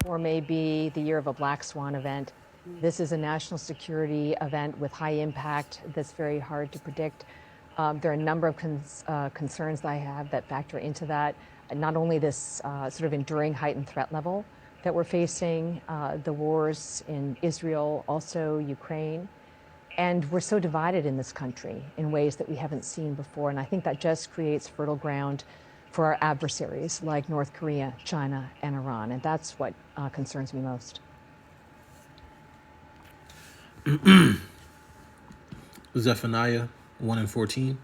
2024 may be the year of a black swan event. This is a national security event with high impact that's very hard to predict. There are a number of concerns that I have that factor into that. Not only this sort of enduring heightened threat level that we're facing, the wars in Israel, also Ukraine. And we're so divided in this country in ways that we haven't seen before. And I think that just creates fertile ground for our adversaries like North Korea, China, and Iran. And that's what concerns me most. Zephaniah 1 and 14.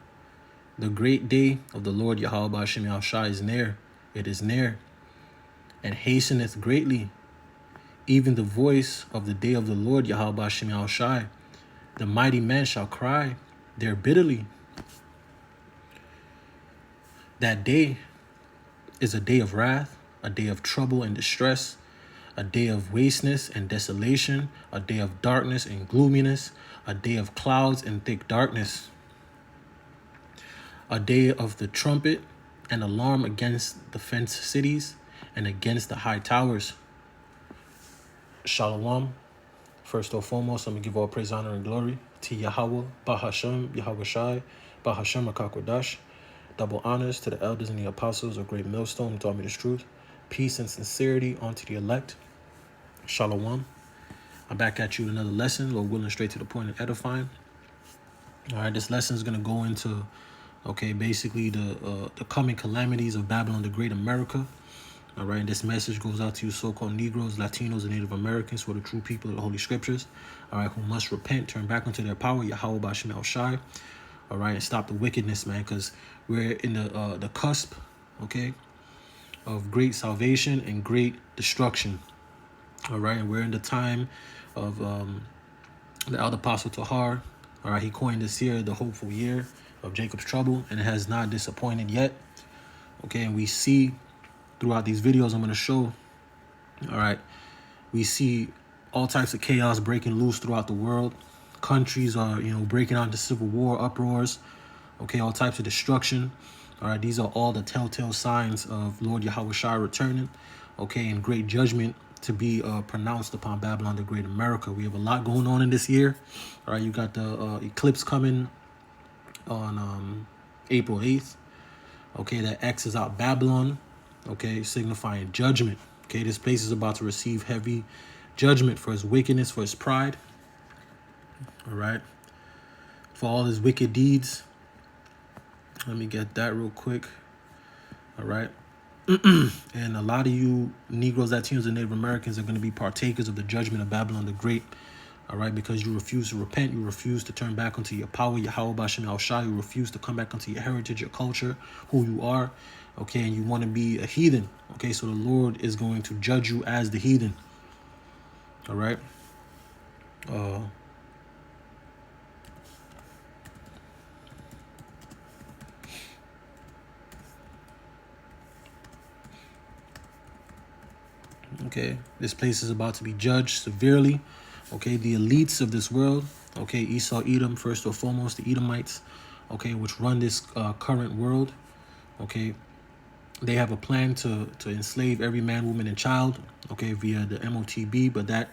The great day of the Lord Yahweh Ba'ashem Yahushai is near. It is near, and hasteneth greatly. Even the voice of the day of the Lord Yahweh Ba'ashem Yahushai. The mighty man shall cry there bitterly. That day is a day of wrath, a day of trouble and distress, a day of wasteness and desolation, a day of darkness and gloominess, a day of clouds and thick darkness, a day of the trumpet and alarm against the fenced cities and against the high towers. Shalom. First and foremost, I'm going to give all praise, honor, and glory to Yahweh, Bahashem, Yahweh Shai, Bahashem HaKakodash. Double honors to the elders and the apostles of Great Millstone who taught me this truth. Peace and sincerity unto the elect. Shalom. I'm back at you with another lesson, Lord willing, straight to the point and edifying. All right, this lesson is going to go into, basically the coming calamities of Babylon the Great America. All right, and this message goes out to you so-called Negroes, Latinos, and Native Americans who are the true people of the Holy Scriptures, all right, who must repent, turn back into their power, Yahweh Ba'ashem Yahushai, all right, and stop the wickedness, man, because we're in the cusp, of great salvation and great destruction, all right, and we're in the time of the elder apostle Tahar, all right, he coined this year the hopeful year of Jacob's trouble, and it has not disappointed yet, and we see throughout these videos I'm going to show, all right, we see all types of chaos breaking loose throughout the world. Countries are, breaking out into civil war, uproars, all types of destruction. All right, these are all the telltale signs of Lord Yahweh Shai returning, and great judgment to be pronounced upon Babylon the Great America. We have a lot going on in this year. All right, you got the eclipse coming on April 8th, that X's out Babylon, signifying judgment. This place is about to receive heavy judgment for its wickedness, for its pride. All right, for all his wicked deeds. Let me get that real quick. All right. And a lot of you Negroes, Latinos, and Native Americans are going to be partakers of the judgment of Babylon the Great. All right, because you refuse to repent, you refuse to turn back onto your power, Yahweh Ba'ashem Yahushai, you refuse to come back onto your heritage, your culture, who you are, and you want to be a heathen, so the Lord is going to judge you as the heathen, all right? This place is about to be judged severely, the elites of this world, Esau, Edom, first and foremost, the Edomites, which run this current world, they have a plan to enslave every man, woman, and child, via the MOTB, but that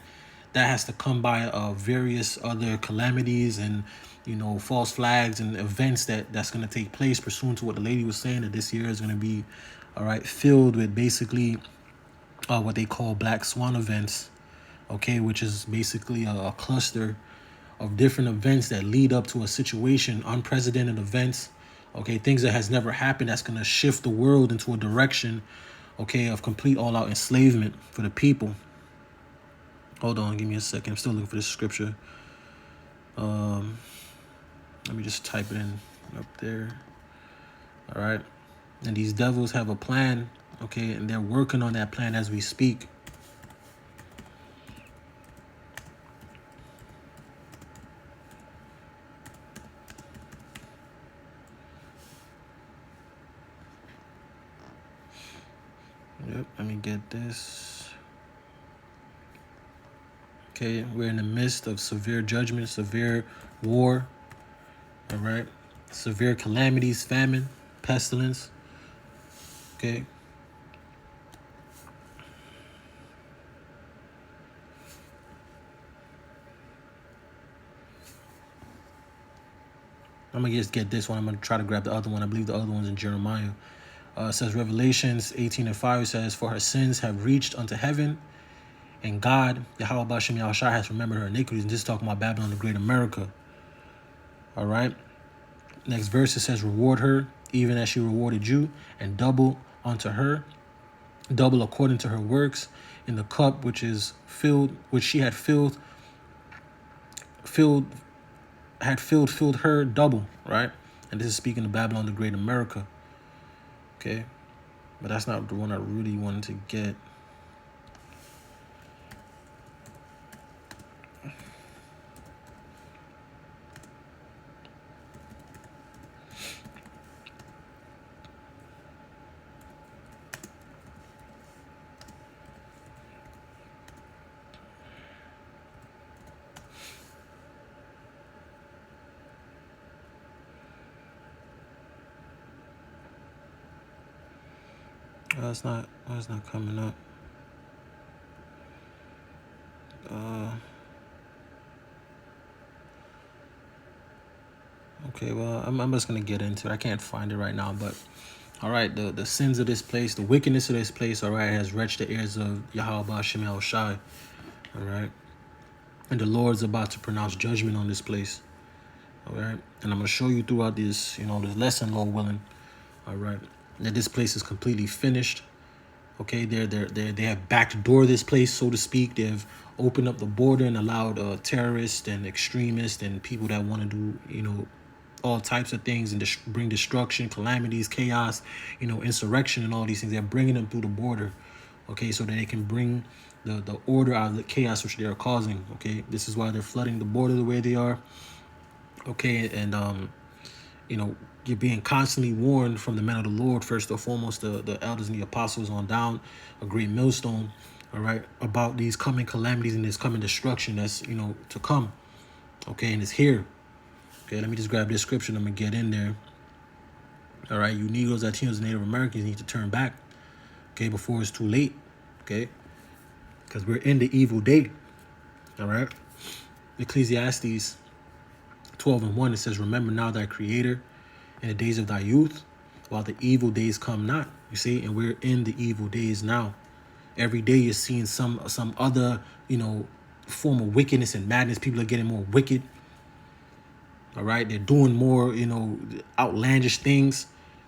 has to come by various other calamities and, false flags and events that's going to take place pursuant to what the lady was saying, that this year is going to be, all right, filled with basically what they call black swan events, which is basically a cluster of different events that lead up to a situation, unprecedented events, things that has never happened that's going to shift the world into a direction, of complete all-out enslavement for the people. Hold on, give me a second. I'm still looking for this scripture. Let me just type it in up there. All right. And these devils have a plan, and they're working on that plan as we speak. Yep, let me get this. We're in the midst of severe judgment, severe war, all right? Severe calamities, famine, pestilence, I'm going to just get this one. I'm going to try to grab the other one. I believe the other one's in Jeremiah. It says Revelations 18:5 says, for her sins have reached unto heaven, and God, Yahweh Bashem Yahushua, has remembered her iniquities. And this is talking about Babylon the Great America. All right. Next verse, it says, reward her, even as she rewarded you, and double unto her, double according to her works, in the cup which is filled, which she had filled her double, right? And this is speaking of Babylon the Great America. Okay. But that's not the one I really wanted to get. It's not coming up. Okay, well, I'm just gonna get into it. I can't find it right now, but all right, the sins of this place, the wickedness of this place, all right, has wretched the ears of Yahweh Bashem Yahushai, all right, and the Lord's about to pronounce judgment on this place, all right, and I'm gonna show you throughout this, this lesson, Lord willing, all right, that this place is completely finished. Okay, they have backdoor this place, so to speak. They've opened up the border and allowed terrorists and extremists and people that want to do, all types of things and bring destruction, calamities, chaos, insurrection and all these things. They're bringing them through the border, okay, so that they can bring the order out of the chaos which they are causing. Okay, this is why they're flooding the border the way they are. Okay, and you're being constantly warned from the men of the Lord, first and foremost, the elders and the apostles on down, a great millstone, all right, about these coming calamities and this coming destruction that's, to come. Okay, and it's here. Okay, let me just grab this scripture and I'm going to get in there. All right, you Negroes, Latinos, and Native Americans need to turn back, okay, before it's too late, okay, because we're in the evil day, all right. Ecclesiastes 12:1, it says, remember now thy Creator in the days of thy youth, while the evil days come not. You see, and we're in the evil days now. Every day you're seeing some other, form of wickedness and madness. People are getting more wicked. All right, they're doing more, outlandish things.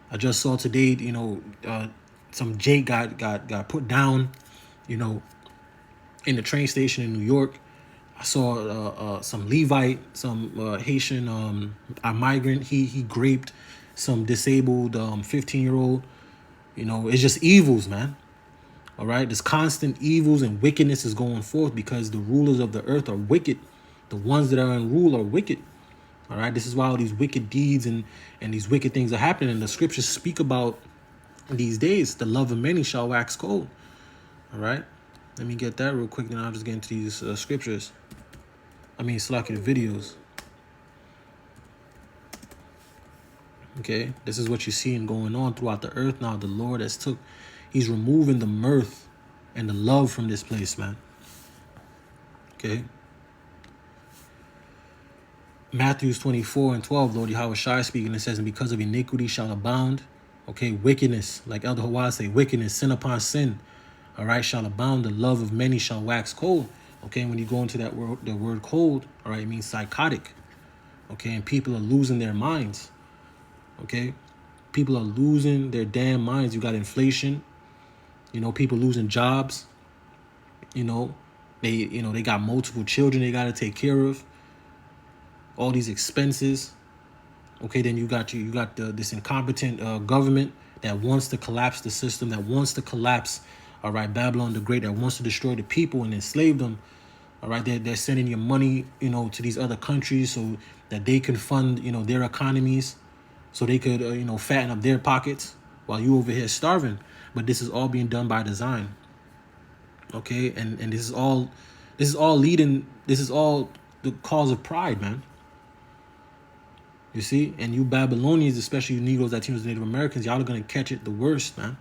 I just saw today, some Jake got put down, in the train station in New York. I saw some Levite, some Haitian, a migrant. He raped some disabled 15-year-old. It's just evils, man. All right, this constant evils and wickedness is going forth because the rulers of the earth are wicked. The ones that are in rule are wicked. All right, this is why all these wicked deeds and these wicked things are happening. And the scriptures speak about these days. The love of many shall wax cold. All right, let me get that real quick. Then I'll just get into these scriptures. Slack the videos. Okay, this is what you're seeing going on throughout the earth now. The Lord he's removing the mirth and the love from this place, man. Okay. Matthew 24:12, Lord Yahweh Shai speaking, it says, and because of iniquity shall abound. Okay, wickedness, like Elder Hawaz say, wickedness, sin upon sin, all right, shall abound. The love of many shall wax cold. Okay, when you go into that word, the word cold, all right, it means psychotic. Okay, and people are losing their minds. Okay, people are losing their damn minds. You got inflation, people losing jobs. They got multiple children they got to take care of. All these expenses. Okay, then you got this incompetent government that wants to collapse the system, that wants to collapse, all right, Babylon the Great, that wants to destroy the people and enslave them. All right, they're sending your money, to these other countries so that they can fund, their economies, so they could, fatten up their pockets while you over here starving. But this is all being done by design. Okay, and this is all the cause of pride, man. You see, and you Babylonians, especially you Negroes, Latinos, Native Americans, y'all are gonna catch it the worst, man.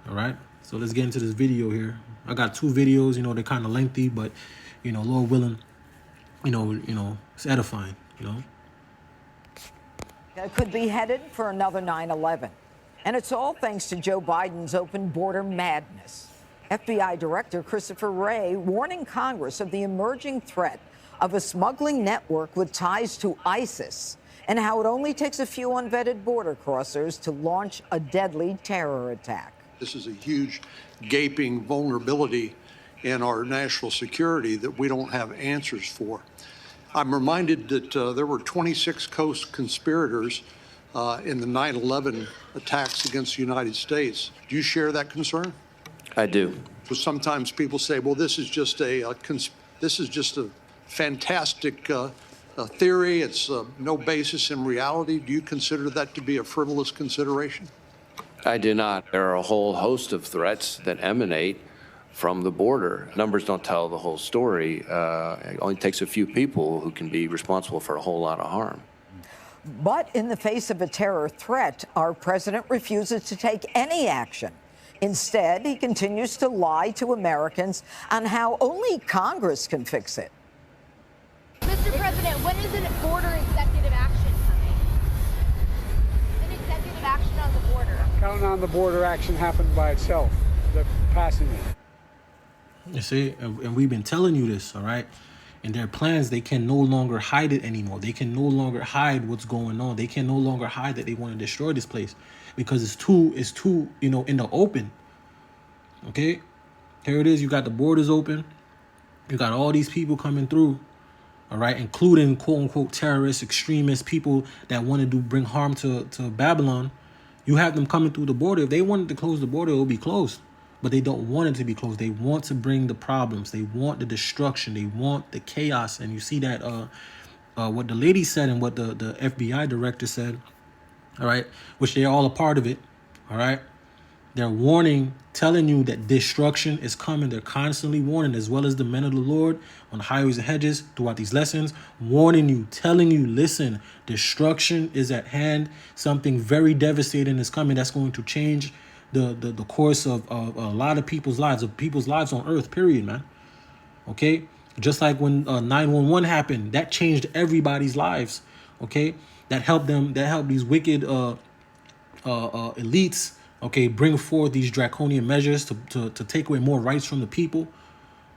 All right, so let's get into this video here. I got 2 videos, they're kind of lengthy, but Lord willing, it's edifying, could be headed for another 9/11. And it's all thanks to Joe Biden's open border madness. FBI Director Christopher Wray warning Congress of the emerging threat of a smuggling network with ties to ISIS and how it only takes a few unvetted border crossers to launch a deadly terror attack. This is a huge, gaping vulnerability in our national security that we don't have answers for. I'm reminded that there were 26 co-conspirators in the 9/11 attacks against the United States. Do you share that concern? I do. So sometimes people say, "Well, this is just a fantastic theory. It's no basis in reality." Do you consider that to be a frivolous consideration? I do not. There are a whole host of threats that emanate from the border. Numbers don't tell the whole story. It only takes a few people who can be responsible for a whole lot of harm. But in the face of a terror threat, our president refuses to take any action. Instead, he continues to lie to Americans on how only Congress can fix it. Mr. President, when is an border executive action coming? An executive action on the border. Counting on the border action happened by itself, the passing it. You see, and we've been telling you this, all right? In their plans, they can no longer hide it anymore. They can no longer hide what's going on. They can no longer hide that they want to destroy this place because it's too, in the open. Okay? Here it is. You got the borders open. You got all these people coming through, all right, including quote unquote terrorists, extremists, people that want to bring harm to Babylon. You have them coming through the border. If they wanted to close the border, it would be closed. But they don't want it to be closed. They want to bring the problems. They want the destruction. They want the chaos. And you see that what the lady said and what the FBI director said, all right, which they're all a part of it, all right? They're warning, telling you that destruction is coming. They're constantly warning, as well as the men of the Lord on highways and hedges throughout these lessons, warning you, telling you, listen, destruction is at hand. Something very devastating is coming that's going to change the course of a lot of people's lives on earth, period, man. Okay? Just like when 9/11 happened, that changed everybody's lives, okay? That helped these wicked elites, okay, bring forth these draconian measures to take away more rights from the people.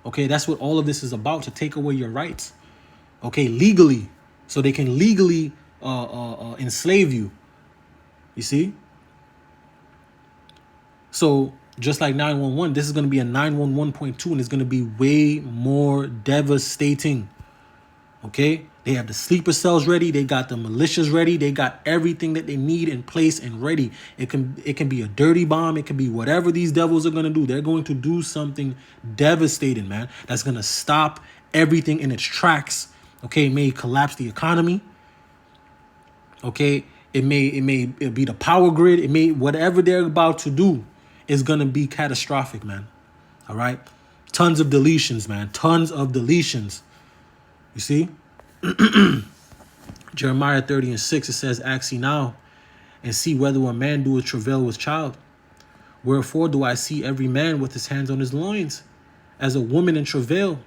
Okay, that's what all of this is about, to take away your rights, okay, legally, so they can legally enslave you, you see? So just like 911, this is going to be a 911.2, and it's going to be way more devastating. Okay, they have the sleeper cells ready. They got the militias ready. They got everything that they need in place and ready. It can be a dirty bomb. It can be whatever these devils are going to do. They're going to do something devastating, man. That's going to stop everything in its tracks. Okay, it may collapse the economy. Okay, it may be the power grid. It may, whatever they're about to do is going to be catastrophic, man. All right. Tons of deletions, man. Tons of deletions. You see? Jeremiah 30:6, it says, "Ask ye now, and see whether a man doeth travail with child. Wherefore do I see every man with his hands on his loins, as a woman in travail?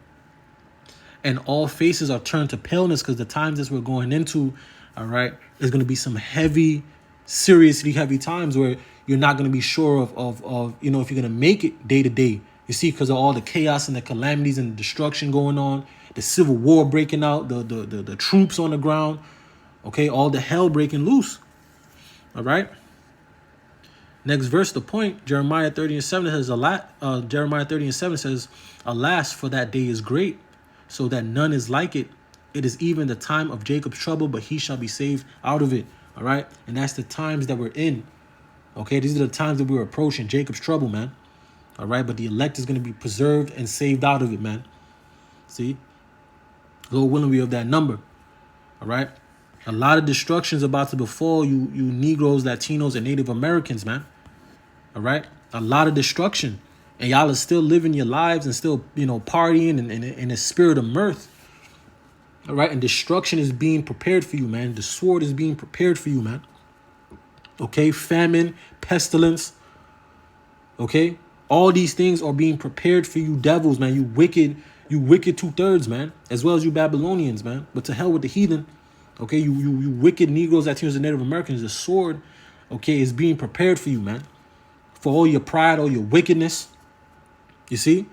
And all faces are turned to paleness," because the times that we're going into, all right, there's going to be some heavy, seriously heavy times where you're not going to be sure of if you're going to make it day to day. You see, because of all the chaos and the calamities and the destruction going on, the civil war breaking out, the troops on the ground, okay, all the hell breaking loose. All right. Next verse, the point, Jeremiah 30:7 says, Jeremiah 30:7 says, "Alas, for that day is great, so that none is like it. It is even the time of Jacob's trouble, but he shall be saved out of it." All right. And that's the times that we're in. Okay. These are the times that we're approaching, Jacob's trouble, man. All right. But the elect is going to be preserved and saved out of it, man. See? Lord willing, we have that number. All right. A lot of destruction is about to befall you Negroes, Latinos, and Native Americans, man. All right. A lot of destruction. And y'all are still living your lives and still, partying and in a spirit of mirth. All right. And destruction is being prepared for you, man. The sword is being prepared for you, man. Okay. Famine, pestilence. Okay. All these things are being prepared for you devils, man. You wicked 2/3, man. As well as you Babylonians, man. But to hell with the heathen. Okay, you wicked Negroes, Latinos, and Native Americans, the sword, okay, is being prepared for you, man. For all your pride, all your wickedness. You see?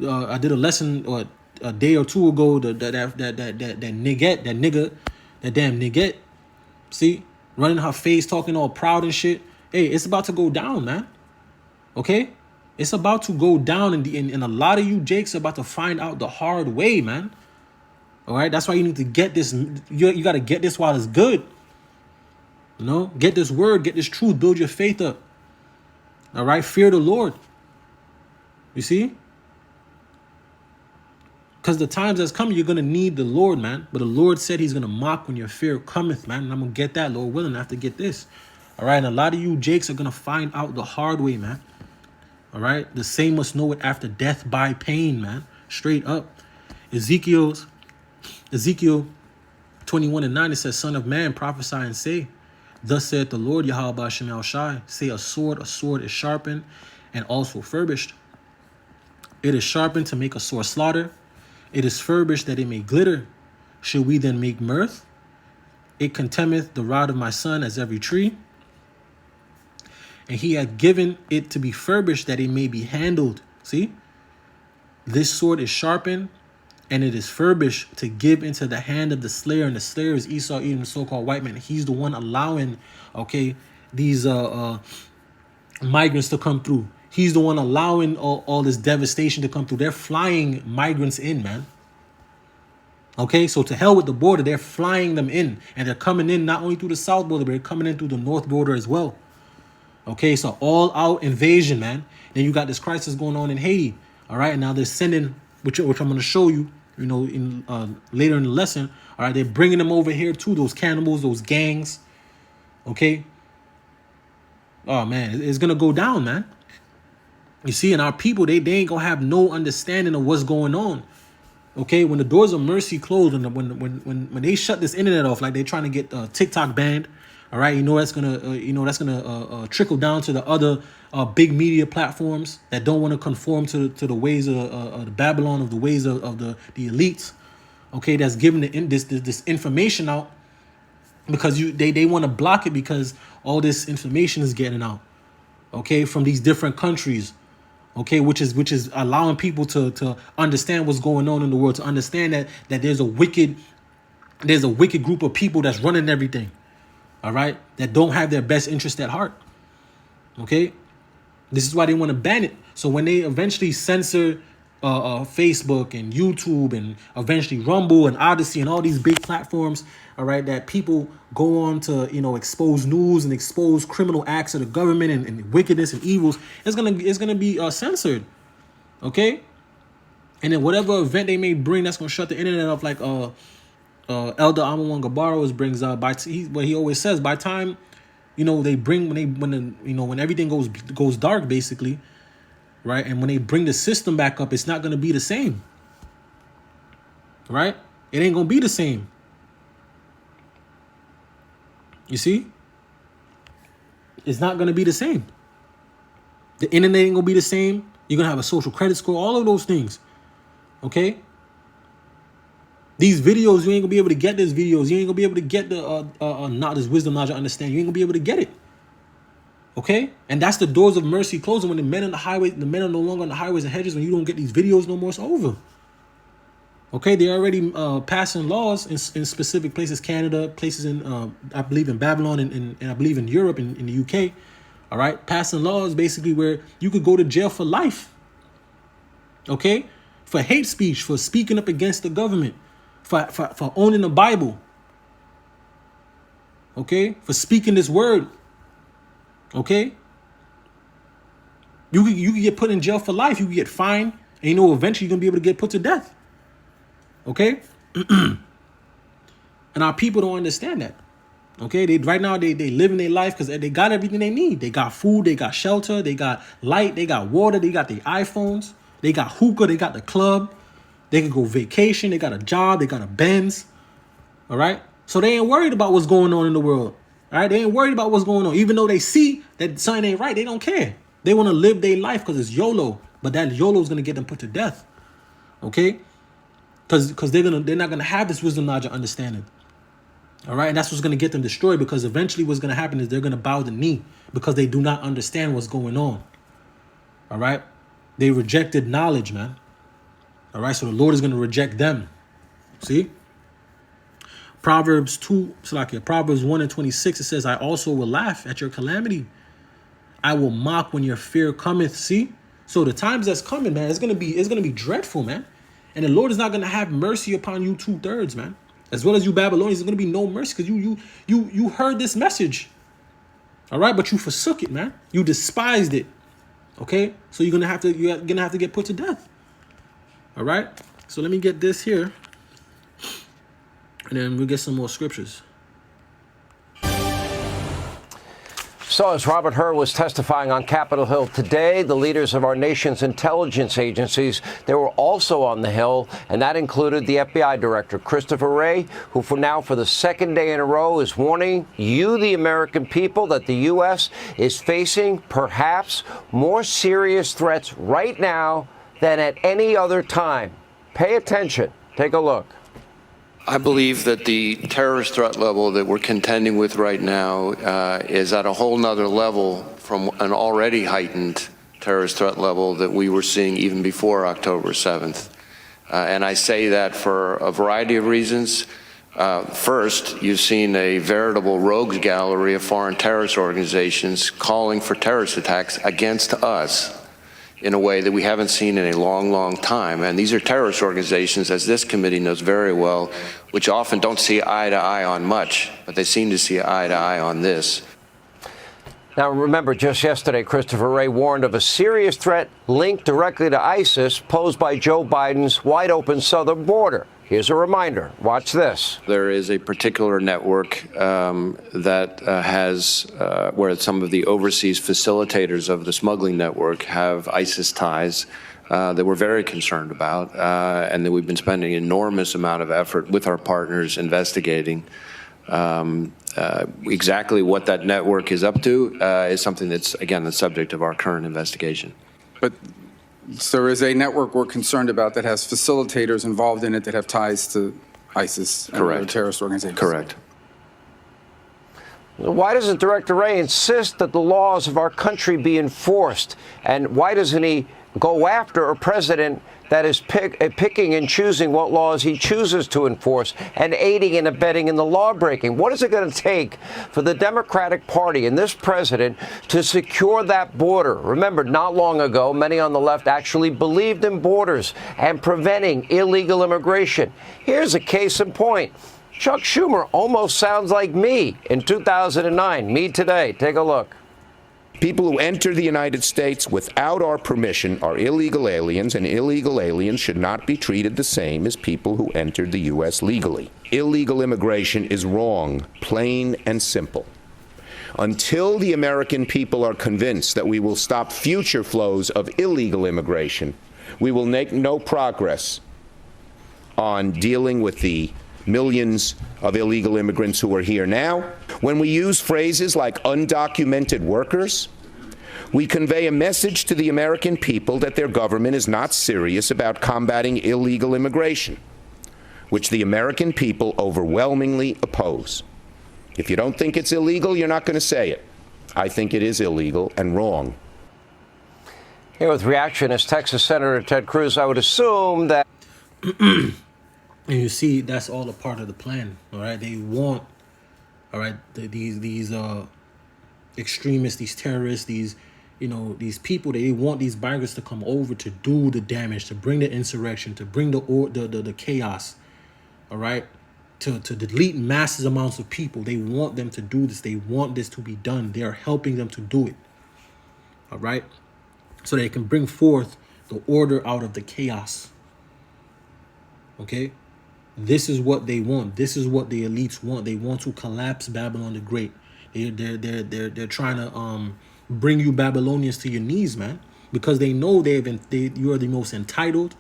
I did a lesson a day or two ago, that nigga, that damn nigga, see? Running her face, talking all proud and shit. Hey, it's about to go down, man. Okay? It's about to go down, and a lot of you Jakes are about to find out the hard way, man. All right? That's why you need to get this. You got to get this while it's good. You know? Get this word, get this truth, build your faith up. All right? Fear the Lord. You see? Because the times that's coming, you're going to need the Lord, man. But the Lord said he's going to mock when your fear cometh, man. And I'm going to get that, Lord willing, I have to get this. All right? And a lot of you Jakes are going to find out the hard way, man. All right? The same must know it after death by pain, man. Straight up. Ezekiel 21:9, it says, Son of man, prophesy and say, Thus saith the Lord, Yahweh Ba'ashem El Shai, say a sword is sharpened and also furbished. It is sharpened to make a sore slaughter. It is furbished that it may glitter. Should we then make mirth? It contemneth the rod of my son as every tree. And he hath given it to be furbished that it may be handled. See? This sword is sharpened and it is furbished to give into the hand of the slayer. And the slayer is Esau, Edom, the so-called white man. He's the one allowing, okay, these migrants to come through. He's the one allowing all this devastation to come through. They're flying migrants in, man. Okay, so to hell with the border. They're flying them in. And they're coming in not only through the south border, but they're coming in through the north border as well. Okay, so all-out invasion, man. Then you got this crisis going on in Haiti. All right, and now they're sending, which I'm going to show you, you know, in later in the lesson. All right, they're bringing them over here too, those cannibals, those gangs. Okay. Oh, man, it's going to go down, man. You see, and our people, they ain't gonna have no understanding of what's going on. Okay, when the doors of mercy close, and when they shut this internet off, like they're trying to get TikTok banned, all right, that's gonna trickle down to the other big media platforms that don't want to conform to the ways of the Babylon, of the ways of the elites. Okay, that's giving this information out because they want to block it because all this information is getting out. Okay, from these different countries. Okay, which is allowing people to understand what's going on in the world, to understand that there's a wicked group of people that's running everything. All right, that don't have their best interest at heart. Okay, this is why they want to ban it. So when they eventually censor Facebook and YouTube and eventually Rumble and Odyssey and all these big platforms, all right, that people go on to, you know, expose news and expose criminal acts of the government and wickedness and evils, it's gonna be censored. Okay, and then whatever event they may bring that's gonna shut the internet off, like Elder Amawan Gabarros brings up, what he always says, by time, you know, they bring when everything goes dark, basically. Right, and when they bring the system back up, it's not going to be the same. Right? It ain't going to be the same. You see? It's not going to be the same. The internet ain't going to be the same. You're going to have a social credit score, all of those things. Okay? These videos, you ain't going to be able to get these videos. You ain't going to be able to get not this wisdom, knowledge, understanding. You ain't going to be able to get it. Okay, and that's the doors of mercy closing. When the men on the highway, the men are no longer on the highways and hedges. When you don't get these videos no more, it's over. Okay, they're already passing laws in specific places, Canada, places in I believe in Babylon and I believe in Europe and in the UK. All right, passing laws basically where you could go to jail for life. Okay, for hate speech, for speaking up against the government, for owning the Bible. Okay, for speaking this word. Okay, you could get put in jail for life. You could get fined, and you know eventually you're gonna be able to get put to death. Okay, and our people don't understand that. Okay, right now they living their life because they got everything they need. They got food, they got shelter, they got light, they got water, they got their iPhones, they got hookah, they got the club, they can go vacation, they got a job, they got a Benz. All right, so they ain't worried about what's going on in the world. All right, they ain't worried about what's going on. Even though they see that something ain't right, they don't care. They want to live their life because it's YOLO. But that YOLO is going to get them put to death. Okay? Because they're not going to have this wisdom, knowledge, understanding. All right, and that's what's going to get them destroyed, because eventually what's going to happen is they're going to bow the knee because they do not understand what's going on. All right, they rejected knowledge, man. All right, so the Lord is going to reject them. See? Proverbs 1:26, it says, I also will laugh at your calamity. I will mock when your fear cometh. See? So the times that's coming, man, it's gonna be dreadful, man. And the Lord is not gonna have mercy upon you 2/3, man. As well as you Babylonians, there's gonna be no mercy, because you heard this message. All right, but you forsook it, man. You despised it. Okay? So you're gonna have to get put to death. All right? So let me get this here. And then we'll get some more scriptures. So as Robert Hur was testifying on Capitol Hill today, the leaders of our nation's intelligence agencies, they were also on the Hill, and that included the FBI Director, Christopher Wray, who for the second day in a row is warning you, the American people, that the U.S. is facing perhaps more serious threats right now than at any other time. Pay attention. Take a look. I believe that the terrorist threat level that we're contending with right now is at a whole nother level from an already heightened terrorist threat level that we were seeing even before October 7th. And I say that for a variety of reasons. First, you've seen a veritable rogues gallery of foreign terrorist organizations calling for terrorist attacks against us in a way that we haven't seen in a long, long time. And these are terrorist organizations, as this committee knows very well, which often don't see eye to eye on much, but they seem to see eye to eye on this. Now, remember, just yesterday, Christopher Wray warned of a serious threat linked directly to ISIS posed by Joe Biden's wide-open southern border. Here's a reminder. Watch this. There is a particular network that has where some of the overseas facilitators of the smuggling network have ISIS ties that we're very concerned about, and that we've been spending an enormous amount of effort with our partners investigating. Exactly what that network is up to is something that's, again, the subject of our current investigation. But there is a network we're concerned about that has facilitators involved in it that have ties to ISIS and other terrorist organizations. Correct. Why doesn't Director Wray insist that the laws of our country be enforced? And why doesn't he go after a president that is picking and choosing what laws he chooses to enforce and aiding and abetting in the lawbreaking? What is it going to take for the Democratic Party and this president to secure that border? Remember, not long ago, many on the left actually believed in borders and preventing illegal immigration. Here's a case in point. Chuck Schumer almost sounds like me in 2009. Me today. Take a look. People who enter the United States without our permission are illegal aliens, and illegal aliens should not be treated the same as people who entered the U.S. legally. Illegal immigration is wrong, plain and simple. Until the American people are convinced that we will stop future flows of illegal immigration, we will make no progress on dealing with the millions of illegal immigrants who are here now. When we use phrases like undocumented workers, we convey a message to the American people that their government is not serious about combating illegal immigration, which the American people overwhelmingly oppose. If you don't think it's illegal, you're not going to say it. I think it is illegal and wrong. Here with reaction is Texas Senator Ted Cruz. I would assume that... And you see, that's all a part of the plan, all right? They want, all right, these extremists, these terrorists, these people, they want these migrants to come over to do the damage, to bring the insurrection, to bring the chaos, all right? To delete massive amounts of people. They want them to do this. They want this to be done. They are helping them to do it, all right? So they can bring forth the order out of the chaos, okay? This is what they want. This is what the elites want. They want to collapse Babylon the Great. They're trying to bring you Babylonians to your knees, man, because they know you are the most entitled,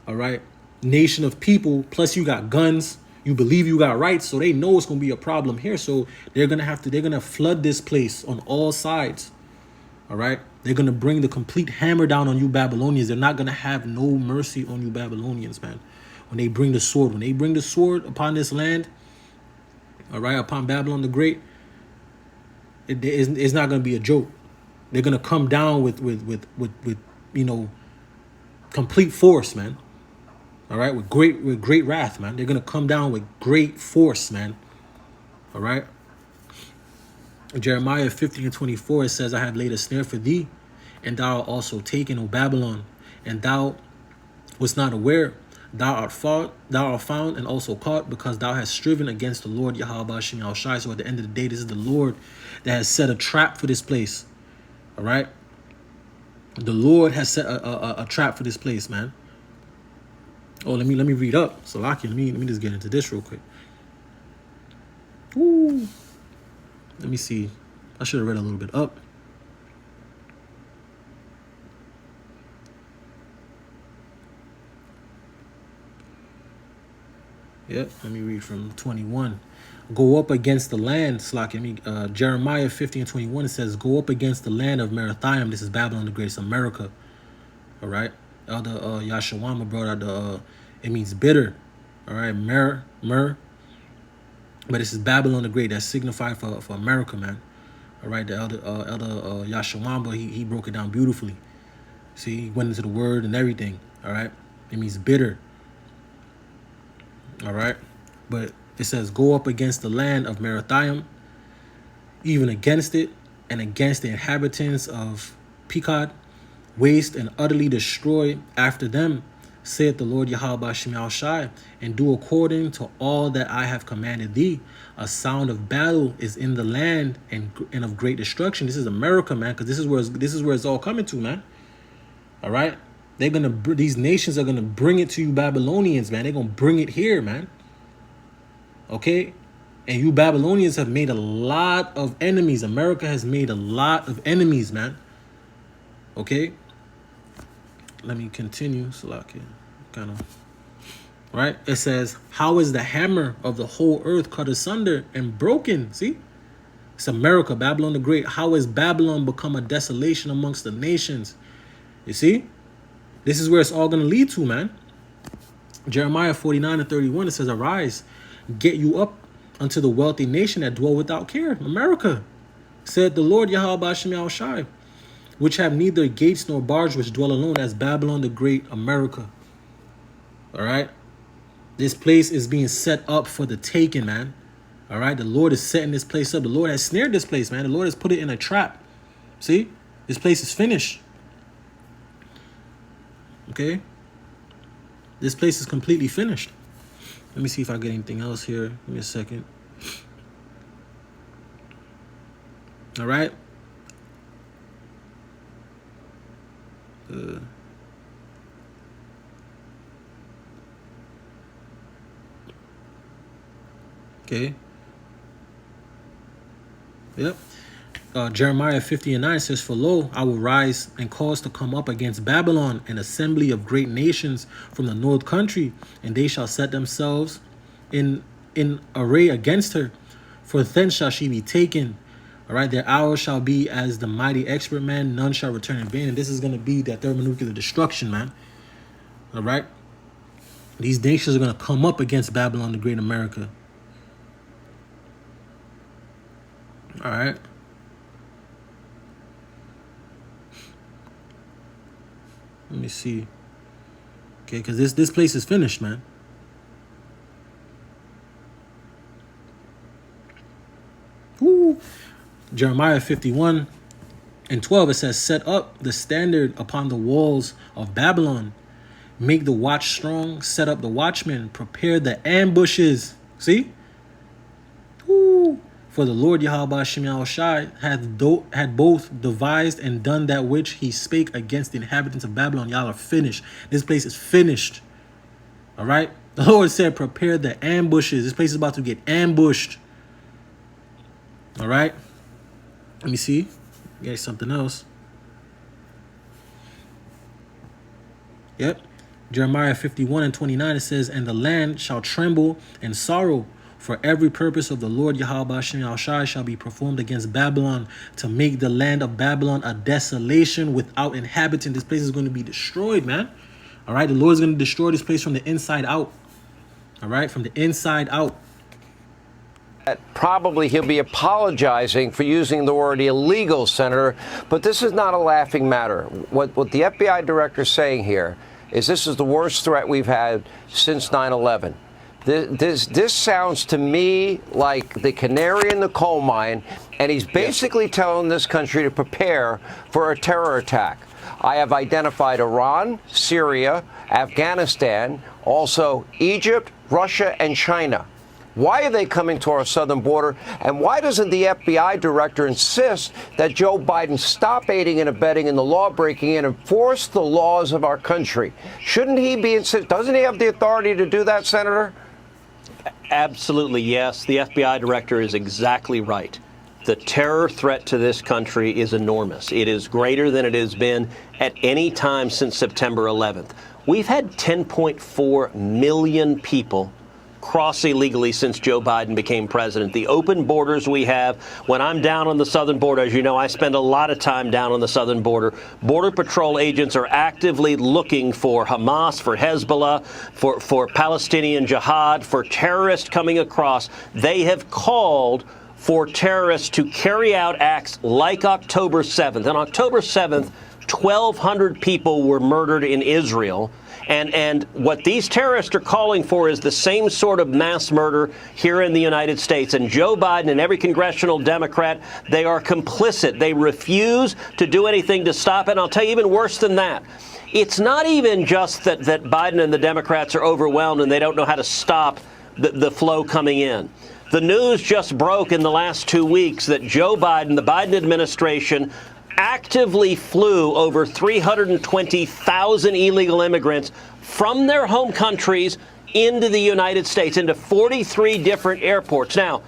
all right, nation of people. Plus, you got guns. You believe you got rights, so they know it's gonna be a problem here. So they're gonna flood this place on all sides. All right, they're gonna bring the complete hammer down on you Babylonians. They're not gonna have no mercy on you Babylonians, man. When they bring the sword upon this land, all right, upon Babylon the Great, it's not going to be a joke. They're going to come down with you know, complete force, man. All right, with great wrath, man. They're going to come down with great force, man. All right. Jeremiah 50:24, it says, I have laid a snare for thee, and thou art also taken, O Babylon, and thou wast not aware. Thou art found and also caught, because thou hast striven against the Lord Yahweh Shem Yahushai. So at the end of the day, this is the Lord that has set a trap for this place. All right. The Lord has set a trap for this place, man. Oh, let me read up. So let me just get into this real quick. Ooh. Let me see. I should have read a little bit up. Yep, let me read from 21. Go up against the land, Jeremiah 50:21, it says, go up against the land of Merathaim. This is Babylon the Great, it's America. All right. Elder Yashawama brought out it means bitter. All right, myrrh. But this is Babylon the Great. That's signified for America, man. All right, the elder Yashawamba, he broke it down beautifully. See, he went into the word and everything. All right, it means bitter. All right, but it says go up against the land of Merathaim, even against it, and against the inhabitants of Pekod, waste and utterly destroy after them, saith the Lord Yahweh Shem Yahushai, and do according to all that I have commanded thee. A sound of battle is in the land, and of great destruction. This is America, man, because this is where it's all coming to, man. All right, these nations are gonna bring it to you, Babylonians, man. They're gonna bring it here, man. Okay, and you Babylonians have made a lot of enemies. America has made a lot of enemies, man. Okay. Let me continue. Right? It says, how is the hammer of the whole earth cut asunder and broken? See? It's America, Babylon the Great. How has Babylon become a desolation amongst the nations? You see? This is where it's all going to lead to, man. Jeremiah 49:31, it says, arise, get you up unto the wealthy nation that dwell without care. America, said the Lord Yahweh Shem Yahushai, which have neither gates nor bars, which dwell alone, as Babylon the Great, America. All right? This place is being set up for the taking, man. All right? The Lord is setting this place up. The Lord has snared this place, man. The Lord has put it in a trap. See? This place is finished. Okay? This place is completely finished. Let me see if I get anything else here. Give me a second. All right? Okay. Yep. Jeremiah 50:9 says, for lo, I will rise and cause to come up against Babylon an assembly of great nations from the north country, and they shall set themselves in array against her, for thence shall she be taken. All right, their hour shall be as the mighty expert man, none shall return in vain. And this is going to be that thermonuclear destruction, man. All right. These nations are going to come up against Babylon the Great, America. All right. Let me see. Okay, because this place is finished, man. Woo. Jeremiah 51:12, it says, set up the standard upon the walls of Babylon, make the watch strong, set up the watchmen, prepare the ambushes. See? Woo. For the Lord Yahweh Shem Yahushai had both devised and done that which he spake against the inhabitants of Babylon. Y'all are finished. This place is finished. All right? The Lord said, prepare the ambushes. This place is about to get ambushed. All right? Let me see. Get something else. Yep. Jeremiah 51:29, it says, and the land shall tremble and sorrow, for every purpose of the Lord Yahweh Shem Yahushai shall be performed against Babylon, to make the land of Babylon a desolation without inhabitant. This place is going to be destroyed, man. All right, the Lord is going to destroy this place from the inside out. All right, from the inside out. Probably he'll be apologizing for using the word illegal, Senator, but this is not a laughing matter. What the FBI director is saying here is this is the worst threat we've had since 9/11. This sounds to me like the canary in the coal mine, and he's basically telling this country to prepare for a terror attack. I have identified Iran, Syria, Afghanistan, also Egypt, Russia, and China. Why are they coming to our southern border? And why doesn't the FBI director insist that Joe Biden stop aiding and abetting in the law breaking and enforce the laws of our country? Shouldn't he be doesn't he have the authority to do that, Senator? Absolutely, yes. The FBI director is exactly right. The terror threat to this country is enormous. It is greater than it has been at any time since September 11th. We've had 10.4 million people cross illegally since Joe Biden became president. The open borders we have, when I'm down on the southern border, as you know, I spend a lot of time down on the southern border. Border Patrol agents are actively looking for Hamas, for Hezbollah, for Palestinian Jihad, for terrorists coming across. They have called for terrorists to carry out acts like October 7th. On October 7th, 1,200 people were murdered in Israel. And what these terrorists are calling for is the same sort of mass murder here in the United States. And Joe Biden and every congressional Democrat, they are complicit. They refuse to do anything to stop it. And I'll tell you even worse than that. It's not even just that Biden and the Democrats are overwhelmed and they don't know how to stop the flow coming in. The news just broke in the last 2 weeks that Joe Biden, the Biden administration, actively flew over 320,000 illegal immigrants from their home countries into the United States, into 43 different airports. Now,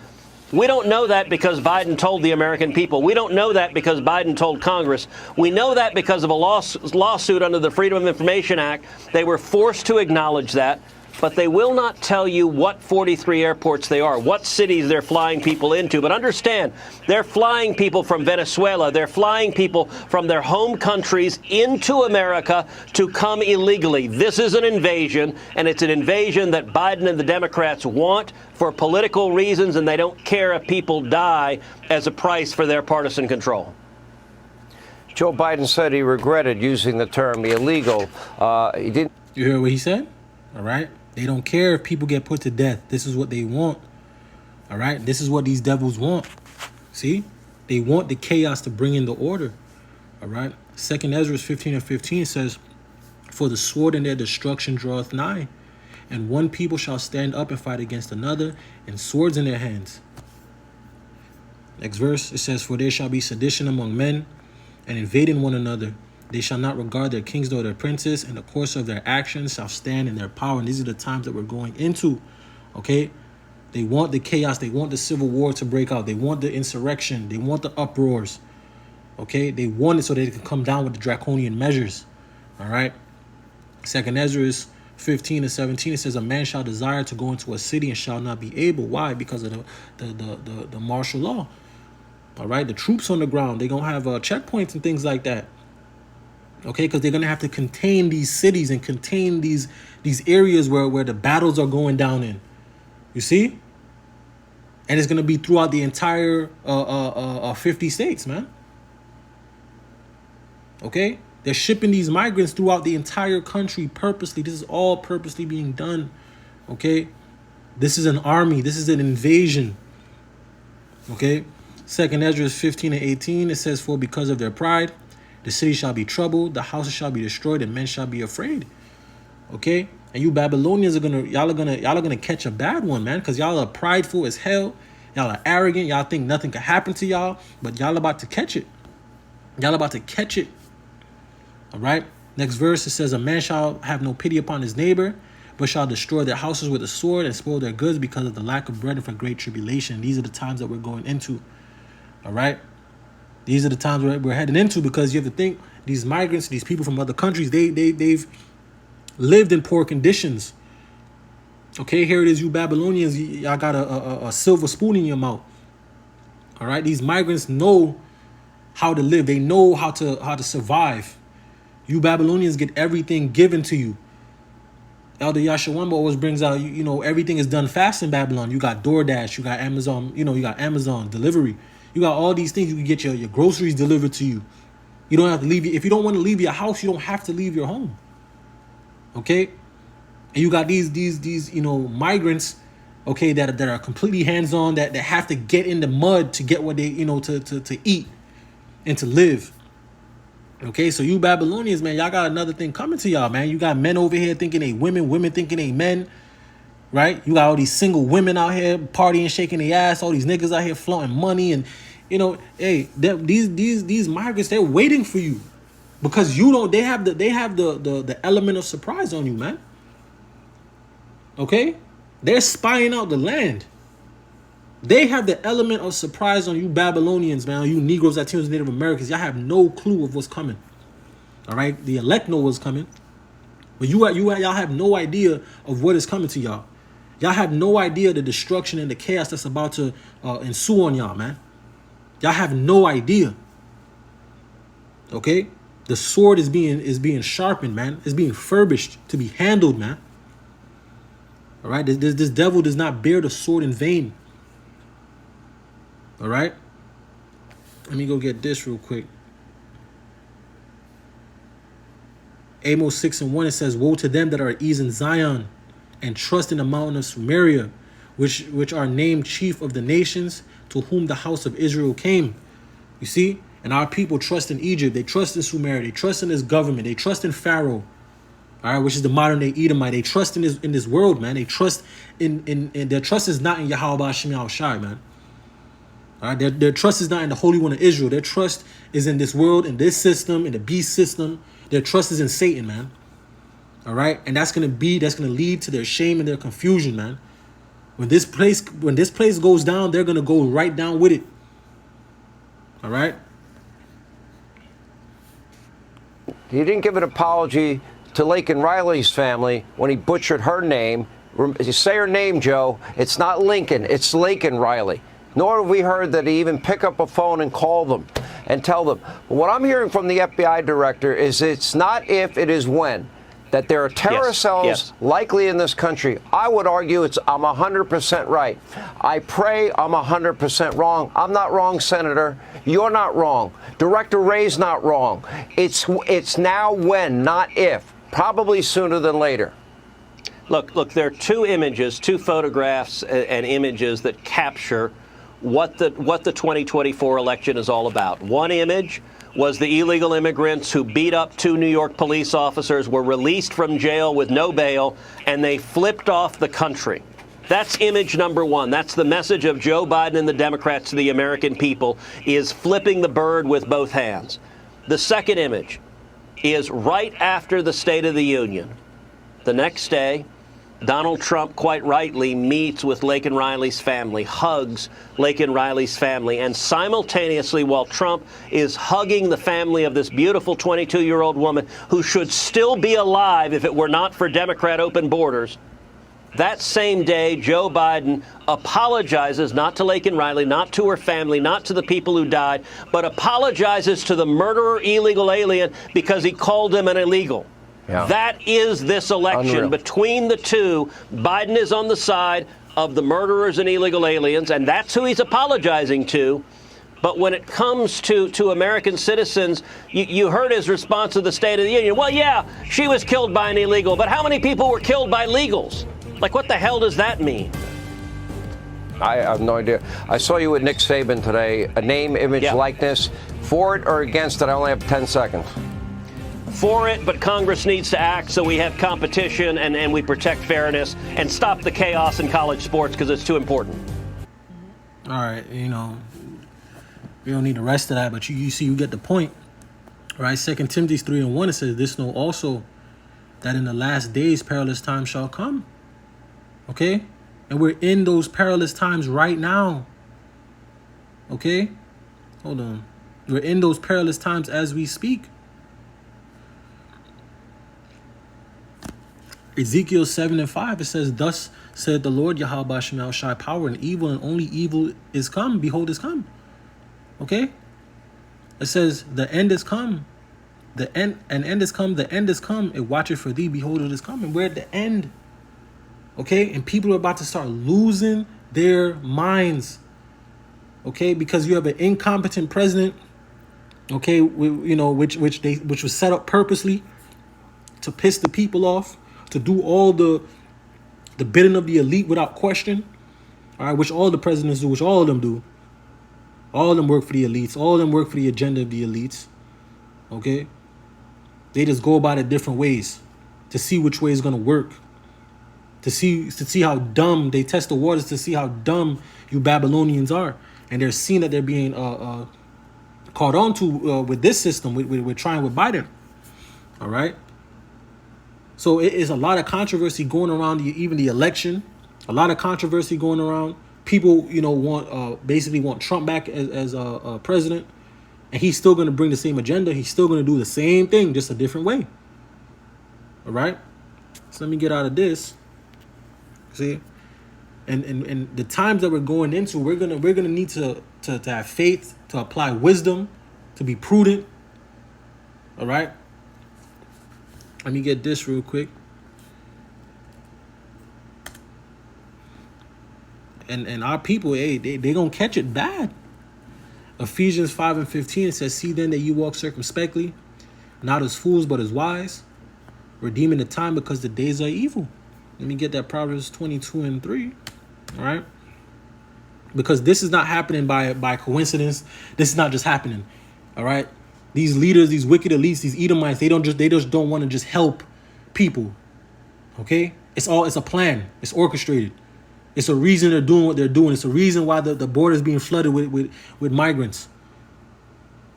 we don't know that because Biden told the American people. We don't know that because Biden told Congress. We know that because of a lawsuit under the Freedom of Information Act. They were forced to acknowledge that. But they will not tell you what 43 airports they are, what cities they're flying people into. But understand, they're flying people from Venezuela. They're flying people from their home countries into America to come illegally. This is an invasion, and it's an invasion that Biden and the Democrats want for political reasons, and they don't care if people die as a price for their partisan control. Joe Biden said he regretted using the term illegal. He didn't. You hear what he said? All right. They don't care if people get put to death. This is what they want. All right. This is what these devils want. See, they want the chaos to bring in the order. All right. 2 Ezra 15:15 says, "For the sword in their destruction draweth nigh, and one people shall stand up and fight against another, and swords in their hands." Next verse, it says, "For there shall be sedition among men, and invading one another. They shall not regard their kings nor their princes, and the course of their actions shall stand in their power." And these are the times that we're going into, okay? They want the chaos. They want the civil war to break out. They want the insurrection. They want the uproars, okay? They want it so they can come down with the draconian measures, all right? 2 Ezra 15:17, it says, "A man shall desire to go into a city and shall not be able." Why? Because of the martial law, all right? The troops on the ground, they're going to have checkpoints and things like that. Okay, because they're going to have to contain these cities and contain these areas where the battles are going down in. You see? And it's going to be throughout the entire 50 states, man. Okay? They're shipping these migrants throughout the entire country purposely. This is all purposely being done. Okay? This is an army. This is an invasion. Okay? 2 Ezra 15:18, it says, "For because of their pride, the city shall be troubled, the houses shall be destroyed, and men shall be afraid." Okay? And you Babylonians y'all are gonna catch a bad one, man, because y'all are prideful as hell. Y'all are arrogant. Y'all think nothing can happen to y'all, but y'all about to catch it. Y'all about to catch it. All right? Next verse, it says, "A man shall have no pity upon his neighbor, but shall destroy their houses with a sword and spoil their goods because of the lack of bread and for great tribulation." These are the times that we're going into. All right? These are the times we're heading into, because you have to think these migrants, these people from other countries, they've lived in poor conditions. Okay, here it is, you Babylonians, y'all got a silver spoon in your mouth. All right, these migrants know how to live. They know how to survive. You Babylonians get everything given to you. Elder Yashawamba always brings out, you know, everything is done fast in Babylon. You got DoorDash, you got Amazon, you know, you got Amazon delivery. You got all these things. You can get your groceries delivered to you. You don't have to leave. If you don't want to leave your house, you don't have to leave your home. Okay? And you got these you know, migrants, okay, that are completely hands-on, that have to get in the mud to get what they, you know, to eat and to live. Okay, so you Babylonians, man, y'all got another thing coming to y'all, man. You got men over here thinking they women, women thinking they men, right? You got all these single women out here partying, shaking their ass, all these niggas out here flaunting money, and you know, hey, these migrants, they're waiting for you because you don't. They have the element of surprise on you, man. Okay, they're spying out the land. They have the element of surprise on you Babylonians, man. You Negroes, Latinos, Native Americans. Y'all have no clue of what's coming. All right, the elect know what's coming, but y'all have no idea of what is coming to y'all. Y'all have no idea the destruction and the chaos that's about to ensue on y'all, man. Y'all have no idea. Okay, the sword is being sharpened, man. It's being furbished to be handled, man. All right, this devil does not bear the sword in vain. All right, let me go get this real quick. Amos 6:1, it says, "Woe to them that are at ease in Zion, and trust in the mountain of Samaria, which are named chief of the nations, to whom the house of Israel came." You see, and our people trust in Egypt. They trust in Sumeria. They trust in this government. They trust in Pharaoh. All right, which is the modern day Edomite. They trust in this world, man. They trust in their trust is not in Yahweh Hashem Yahushai, man. All right, their trust is not in the Holy One of Israel. Their trust is in this world, in this system, in the beast system. Their trust is in Satan, man. All right, and that's gonna lead to their shame and their confusion, man. When this place goes down, they're gonna go right down with it. All right. He didn't give an apology to Laken Riley's family when he butchered her name. You say her name, Joe. It's not Lincoln. It's Laken Riley. Nor have we heard that he even pick up a phone and call them and tell them. But what I'm hearing from the FBI director is it's not if, it is when. That there are terrorist cells likely in this country. I would argue I'm 100% right. I pray I'm 100% wrong. I'm not wrong, Senator. You're not wrong. Director Wray's not wrong. It's now when, not if. Probably sooner than later. Look, there are two images, two photographs and images that capture what the 2024 election is all about. One image was the illegal immigrants who beat up 2 New York police officers, were released from jail with no bail, and they flipped off the country. That's image number one. That's the message of Joe Biden and the Democrats to the American people, is flipping the bird with both hands. The second image is right after the State of the Union. The next day, Donald Trump, quite rightly, meets with Laken Riley's family, hugs Laken Riley's family, and simultaneously, while Trump is hugging the family of this beautiful 22-year-old woman who should still be alive if it were not for Democrat open borders, that same day, Joe Biden apologizes not to Laken Riley, not to her family, not to the people who died, but apologizes to the murderer illegal alien because he called him an illegal. Yeah. That is this election. Unreal. Between the two, Biden is on the side of the murderers and illegal aliens, and that's who he's apologizing to. But when it comes to American citizens, you heard his response to the State of the Union. Well, yeah, she was killed by an illegal, but how many people were killed by legals? Like, what the hell does that mean? I have no idea. I saw you with Nick Saban today. A name, image, likeness. For it or against it? I only have 10 seconds. For it, but Congress needs to act so we have competition and we protect fairness and stop the chaos in college sports because it's too important. All right, you know, we don't need the rest of that, but you see, you get the point. All right, 2 Timothy 3:1, it says, "This know also that in the last days perilous times shall come." Okay? And we're in those perilous times right now. Okay? Hold on. We're in those perilous times as we speak. Ezekiel 7:5, it says, "Thus said the Lord Yahweh Shemel Shai, power and evil, and only evil is come. Behold, is come." Okay? It says, the end is come. The end is come. The end is come. And watch it for thee. Behold, it is coming. We're at the end. Okay, and people are about to start losing their minds. Okay, because you have an incompetent president. Okay, which was set up purposely to piss the people off, to do all the bidding of the elite without question. All right, which all the presidents do, which all of them do. All of them work for the elites. All of them work for the agenda of the elites. Okay, they just go about it different ways to see which way is gonna work. To see how dumb they test the waters, to see how dumb you Babylonians are, and they're seeing that they're being caught on to with this system. We're trying with Biden. All right. So it is a lot of controversy going around even the election. A lot of controversy going around. People, basically want Trump back as president, and he's still going to bring the same agenda. He's still going to do the same thing, just a different way. All right. So let me get out of this. See, and the times that we're going into, we're gonna need to have faith, to apply wisdom, to be prudent. All right. Let me get this real quick. And our people, hey, they gonna catch it bad. Ephesians 5:15 says, "See then that you walk circumspectly, not as fools but as wise, redeeming the time because the days are evil." Let me get that Proverbs 22:3. All right. Because this is not happening by coincidence. This is not just happening. All right. These leaders, these wicked elites, these Edomites, they just don't want to just help people. Okay. It's a plan. It's orchestrated. It's a reason they're doing what they're doing. It's a reason why the border is being flooded with migrants.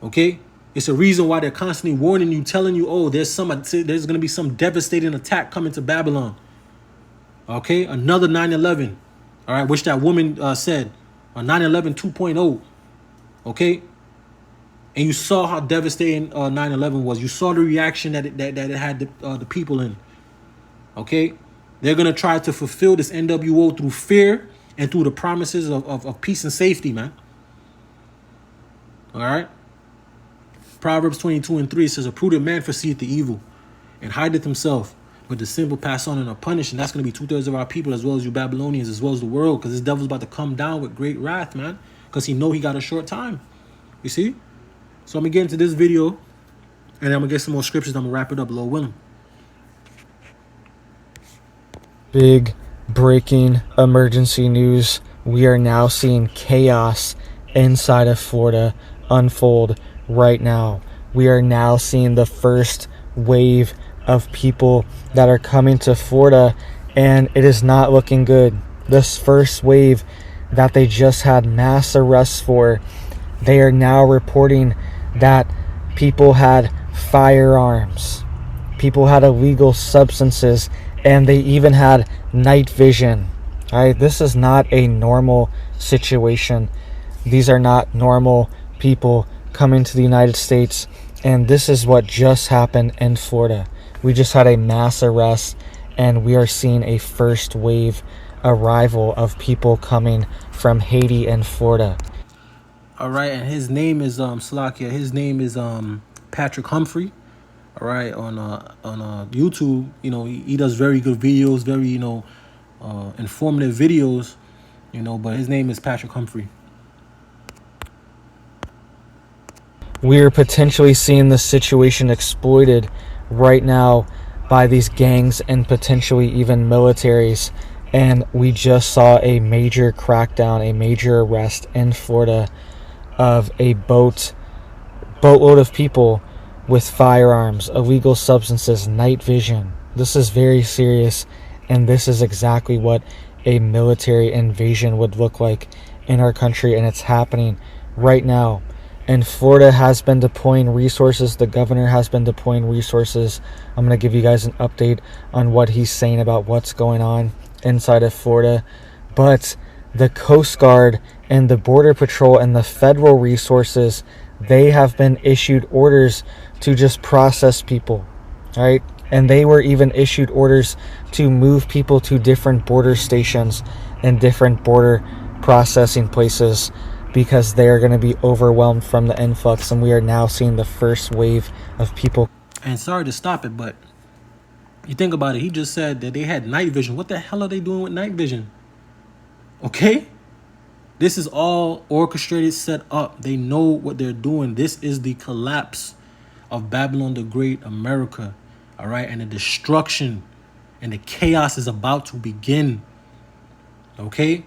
Okay. It's a reason why they're constantly warning you, telling you, oh, there's going to be some devastating attack coming to Babylon. Okay, another 9/11, all right, which that woman said, 9/11 2.0, okay? And you saw how devastating 9/11 was. You saw the reaction that it had the people in, okay? They're going to try to fulfill this NWO through fear and through the promises of peace and safety, man. All right? Proverbs 22:3 says, "A prudent man foreseeth the evil and hideth himself. But the simple pass on and are punished," and that's going to be 2/3 of our people, as well as you Babylonians, as well as the world, because this devil's about to come down with great wrath, man, because he got a short time. You see? So I'm going to get into this video, and I'm going to get some more scriptures. I'm going to wrap it up, Lord willing. Big breaking emergency news. We are now seeing chaos inside of Florida unfold right now. We are now seeing the first wave of people that are coming to Florida, and it is not looking good. This first wave that they just had mass arrests for, they are now reporting that people had firearms, people had illegal substances, and they even had night vision. All right, this is not a normal situation. These are not normal people coming to the United States, and this is what just happened in Florida. We just had a mass arrest, and we are seeing a first wave arrival of people coming from Haiti and Florida. All right, and his name is Salakia. His name is Patrick Humphrey. All right, on YouTube, he does very good videos, very informative videos, But his name is Patrick Humphrey. We are potentially seeing the situation exploited right now by these gangs and potentially even militaries, and we just saw a major crackdown, a major arrest in Florida of a boatload of people with firearms, illegal substances, night vision. This is very serious, and this is exactly what a military invasion would look like in our country, and it's happening right now. And Florida has been deploying resources. The governor has been deploying resources. I'm going to give you guys an update on what he's saying about what's going on inside of Florida. But the Coast Guard and the Border Patrol and the federal resources, they have been issued orders to just process people, right? And they were even issued orders to move people to different border stations and different border processing places because they are going to be overwhelmed from the influx, and we are now seeing the first wave of people. And sorry to stop it, but you think about it. He just said that they had night vision. What the hell are they doing with night vision? Okay? This is all orchestrated, set up. They know what they're doing. This is the collapse of Babylon the Great, America. All right? And the destruction and the chaos is about to begin. Okay?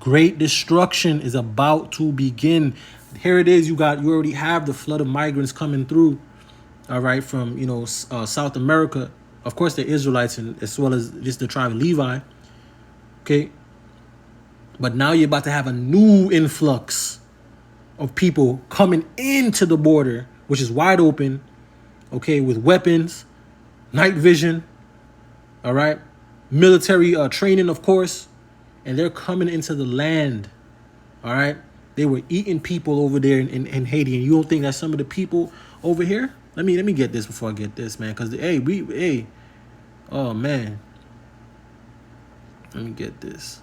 Great destruction is about to begin. Here it is. You already have the flood of migrants coming through. All right, from South America. Of course, the Israelites, and as well as just the tribe of Levi. Okay, but now you're about to have a new influx of people coming into the border, which is wide open. Okay, with weapons, night vision. All right, military training, of course, and they're coming into the land. All right, they were eating people over there in Haiti, and you don't think that some of the people over here? Let me get this before I get this, man. Cause oh man, let me get this.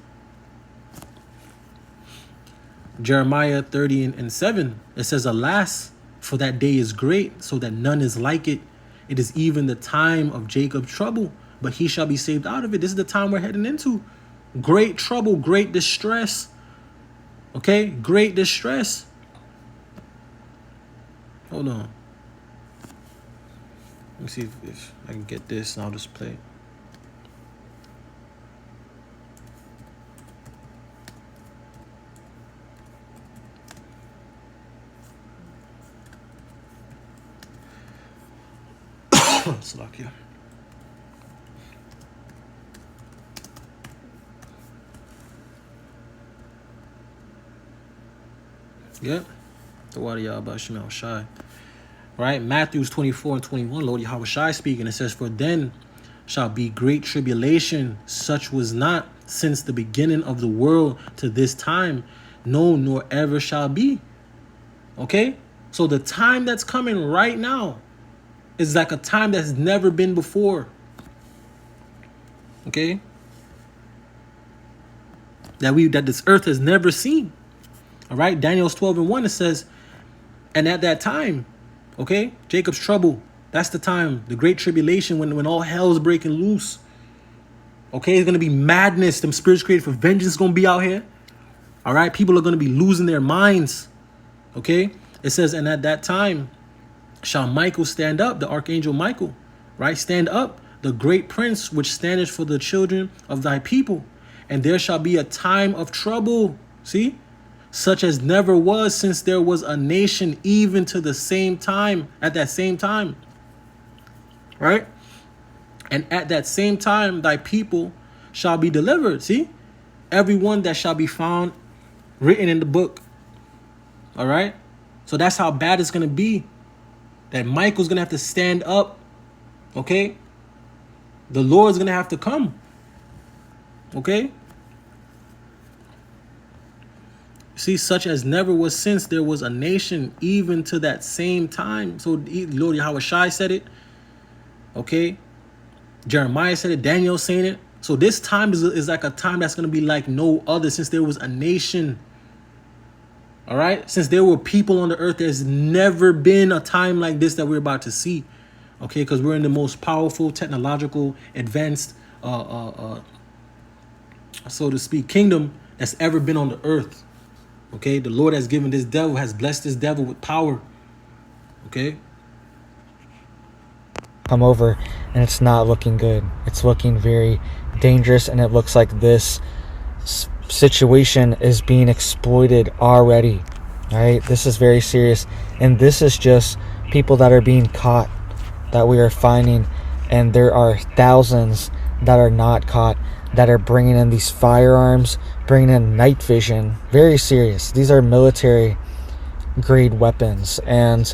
Jeremiah 30:7. It says, "Alas, for that day is great, so that none is like it. It is even the time of Jacob's trouble, but he shall be saved out of it." This is the time we're heading into. Great trouble, great distress. Okay, great distress. Hold on. Let me see if I can get this, and I'll just play it. Slovakia. Yep. The water y'all about Shemel Shai. Right? Matthew 24:21, Lord Yahweh Shai speaking. It says, "For then shall be great tribulation, such was not since the beginning of the world to this time, no, nor ever shall be." Okay? So the time that's coming right now is like a time that's never been before. Okay? That this earth has never seen. All right? Daniel 12:1, it says, "And at that time," okay, Jacob's trouble, that's the time, the great tribulation, when all hell is breaking loose. Okay, it's going to be madness. Them spirits created for vengeance going to be out here. All right, people are going to be losing their minds. Okay, it says, "And at that time shall Michael stand up," the archangel Michael, right? "Stand up, the great prince, which standeth for the children of thy people. And there shall be a time of trouble," see, "such as never was since there was a nation, even to the same time," at that same time. Right? "And at that same time thy people shall be delivered." See? Everyone that shall be found written in the book. All right? So that's how bad it's going to be. That Michael's going to have to stand up. Okay? The Lord's going to have to come. Okay? See, "such as never was since there was a nation, even to that same time." So Lord Yahweh Shai said it. Okay. Jeremiah said it. Daniel saying it. So this time is like a time that's going to be like no other since there was a nation. All right. Since there were people on the earth, there's never been a time like this that we're about to see. Okay. Because we're in the most powerful, technological, advanced, so to speak, kingdom that's ever been on the earth. Okay, the Lord has blessed this devil with power. Okay. Come over, and it's not looking good. It's looking very dangerous, and it looks like this situation is being exploited already. All right, this is very serious, and this is just people that are being caught that we are finding, and there are thousands that are not caught, that are bringing in these firearms, bringing in night vision. Very serious. These are military grade weapons, and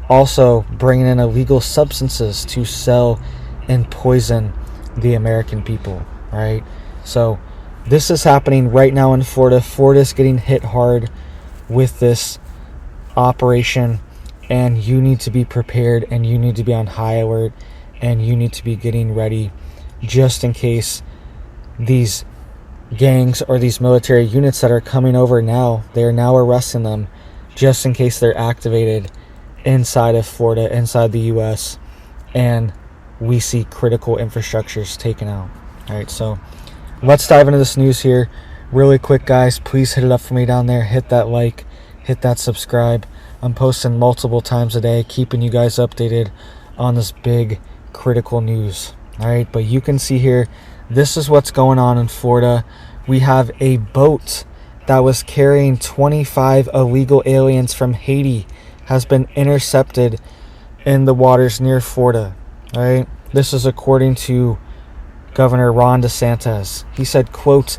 also bringing in illegal substances to sell and poison the American people. Right? So this is happening right now in Florida. Florida is getting hit hard with this operation, and you need to be prepared, and you need to be on high alert, and you need to be getting ready just in case these gangs or these military units that are coming over now. They are now arresting them just in case they're activated inside of Florida, inside the U.S., and we see critical infrastructures taken out. All right, so let's dive into this news here really quick, guys. Please hit it up for me down there. Hit that like, hit that subscribe. I'm posting multiple times a day, keeping you guys updated on this big critical news. All right, but you can see here, this is what's going on in Florida. We have a boat that was carrying 25 illegal aliens from Haiti has been intercepted in the waters near Florida. All right, this is according to Governor Ron DeSantis. He said, quote,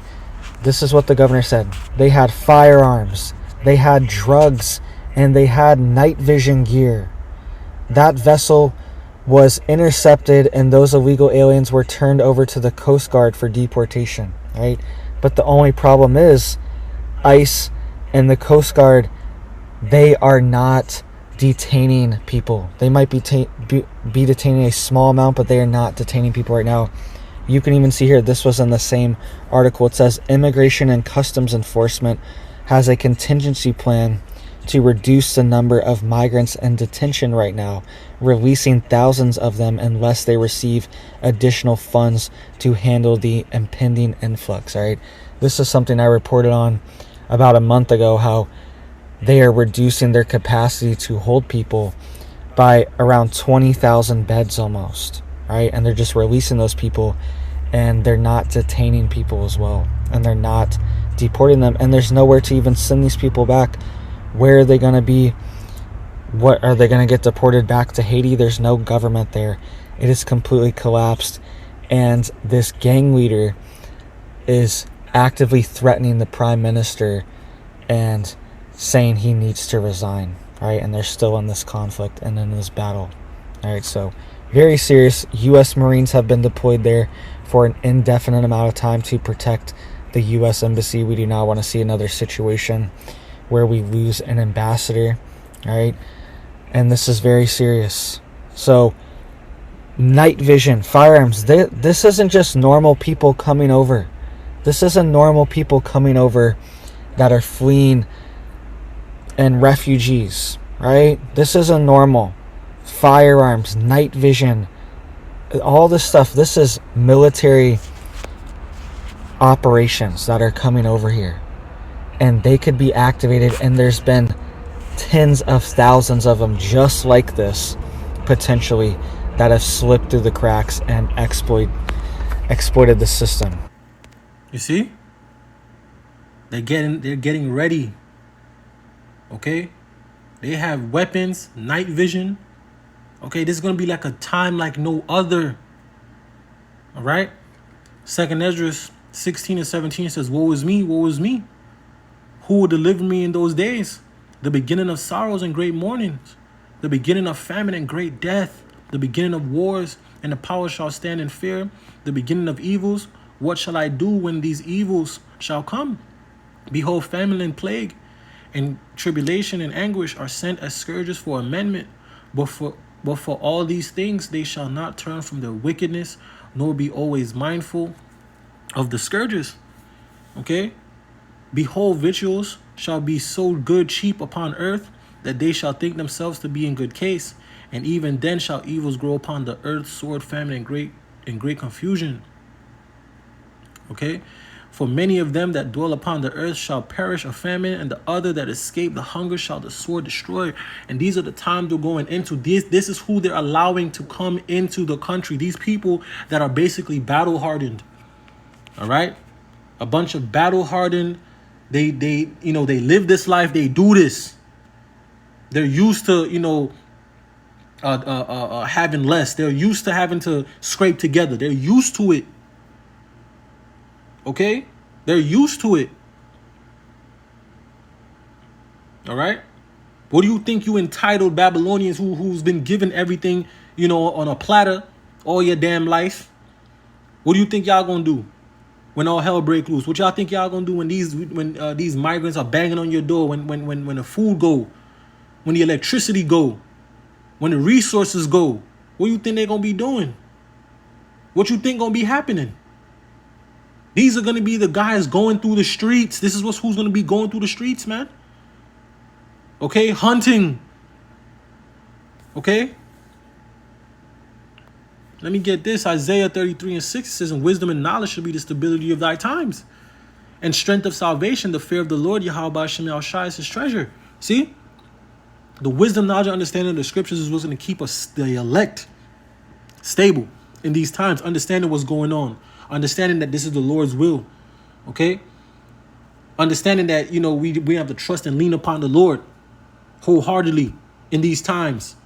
this is what the governor said. They had firearms, they had drugs, and they had night vision gear. That vessel was intercepted and those illegal aliens were turned over to the Coast Guard for deportation, right? But the only problem is ICE and the Coast Guard, they are not detaining people. They might be detaining a small amount, but they are not detaining people right now. You can even see here, this was in the same article. It says Immigration and Customs Enforcement has a contingency plan to reduce the number of migrants in detention right now, releasing thousands of them unless they receive additional funds to handle the impending influx. All right, this is something I reported on about a month ago, how they are reducing their capacity to hold people by around 20,000 beds almost, right? And they're just releasing those people, and they're not detaining people as well, and they're not deporting them, and there's nowhere to even send these people back. Where are they going to be? What are they going to get deported back to Haiti? There's no government there. It is completely collapsed, and this gang leader is actively threatening the prime minister and saying he needs to resign, right? And they're still in this conflict and in this battle. All right, so very serious. U.S. Marines have been deployed there for an indefinite amount of time to protect the U.S. Embassy. We do not want to see another situation where we lose an ambassador, all right? And this is very serious. So, night vision, firearms, this isn't just normal people coming over. This isn't normal people coming over that are fleeing and refugees, right? This isn't normal. Firearms, night vision, all this stuff. This is military operations that are coming over here, and they could be activated, and there's been tens of thousands of them just like this potentially that have slipped through the cracks and exploited the system. You see? They're getting ready. Okay? They have weapons, night vision. Okay, this is going to be like a time like no other. All right? 2nd Esdras 16 and 17 says, woe is me, woe is me. Who will deliver me in those days? The beginning of sorrows and great mournings, the beginning of famine and great death, the beginning of wars, and the power shall stand in fear, the beginning of evils. What shall I do when these evils shall come? Behold, famine and plague and tribulation and anguish are sent as scourges for amendment. But for all these things they shall not turn from their wickedness, nor be always mindful of the scourges. Okay? Behold, victuals shall be so good cheap upon earth, that they shall think themselves to be in good case. And even then shall evils grow upon the earth, sword, famine, and great confusion. Okay? For many of them that dwell upon the earth shall perish of famine, and the other that escape the hunger shall the sword destroy. And these are the times we're going into. This is who they're allowing to come into the country. These people that are basically battle hardened. All right? A bunch of battle hardened. They live this life. They do this. They're used to, having less. They're used to having to scrape together. They're used to it. Okay? They're used to it. All right? What do you think, you entitled Babylonians who's been given everything, on a platter all your damn life? What do you think y'all gonna do when all hell break loose? What y'all think y'all gonna do when these migrants are banging on your door, when the food go, when the electricity go, when the resources go? What do you think they're gonna be doing? What you think gonna be happening? These are going to be the guys going through the streets. This is who's going to be going through the streets, man. Okay, hunting. Okay. Let me get this. Isaiah 33:6 says, and wisdom and knowledge shall be the stability of thy times. And strength of salvation, the fear of the Lord, Yahweh Hashem Yahushai is his treasure. See? The wisdom, knowledge, and understanding of the scriptures is what's going to keep us, the elect, stable in these times. Understanding what's going on. Understanding that this is the Lord's will. Okay? Understanding that, you know, we have to trust and lean upon the Lord wholeheartedly in these times.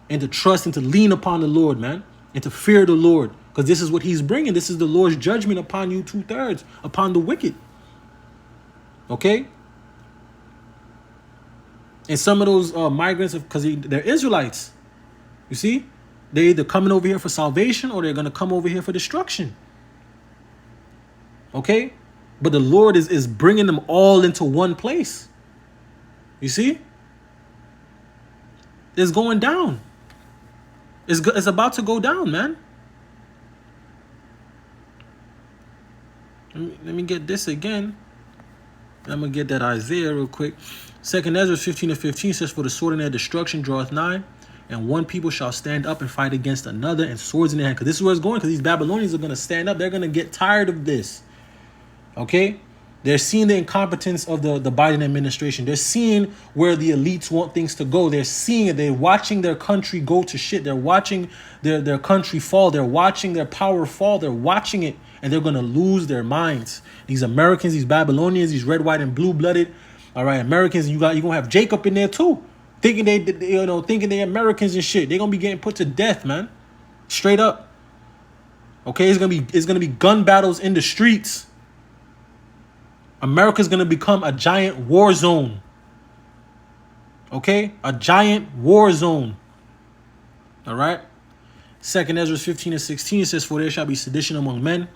And to trust and to lean upon the Lord, man. And to fear the Lord. Because this is what he's bringing. This is the Lord's judgment upon you 2/3. Upon the wicked. Okay? And some of those migrants, because they're Israelites. You see? They're either coming over here for salvation or they're going to come over here for destruction. Okay? But the Lord is bringing them all into one place. You see? It's going down. It's about to go down, man. Let me get this again. I'm going to get that Isaiah real quick. 2nd Ezra 15:15 says, for the sword in their destruction draweth nigh, and one people shall stand up and fight against another, and swords in their hand. Because this is where it's going, because these Babylonians are going to stand up. They're going to get tired of this. Okay? They're seeing the incompetence of the Biden administration. They're seeing where the elites want things to go. They're seeing it. They're watching their country go to shit. They're watching their country fall. They're watching their power fall. They're watching it, and they're going to lose their minds. These Americans, these Babylonians, these red, white, and blue-blooded, all right, Americans, you're going to have Jacob in there too, thinking they're Americans and shit. They're going to be getting put to death, man. Straight up. Okay, it's going to be gun battles in the streets. America's going to become a giant war zone. Okay? A giant war zone. All right? 2nd Ezra 15:16 says, for there shall be sedition among men,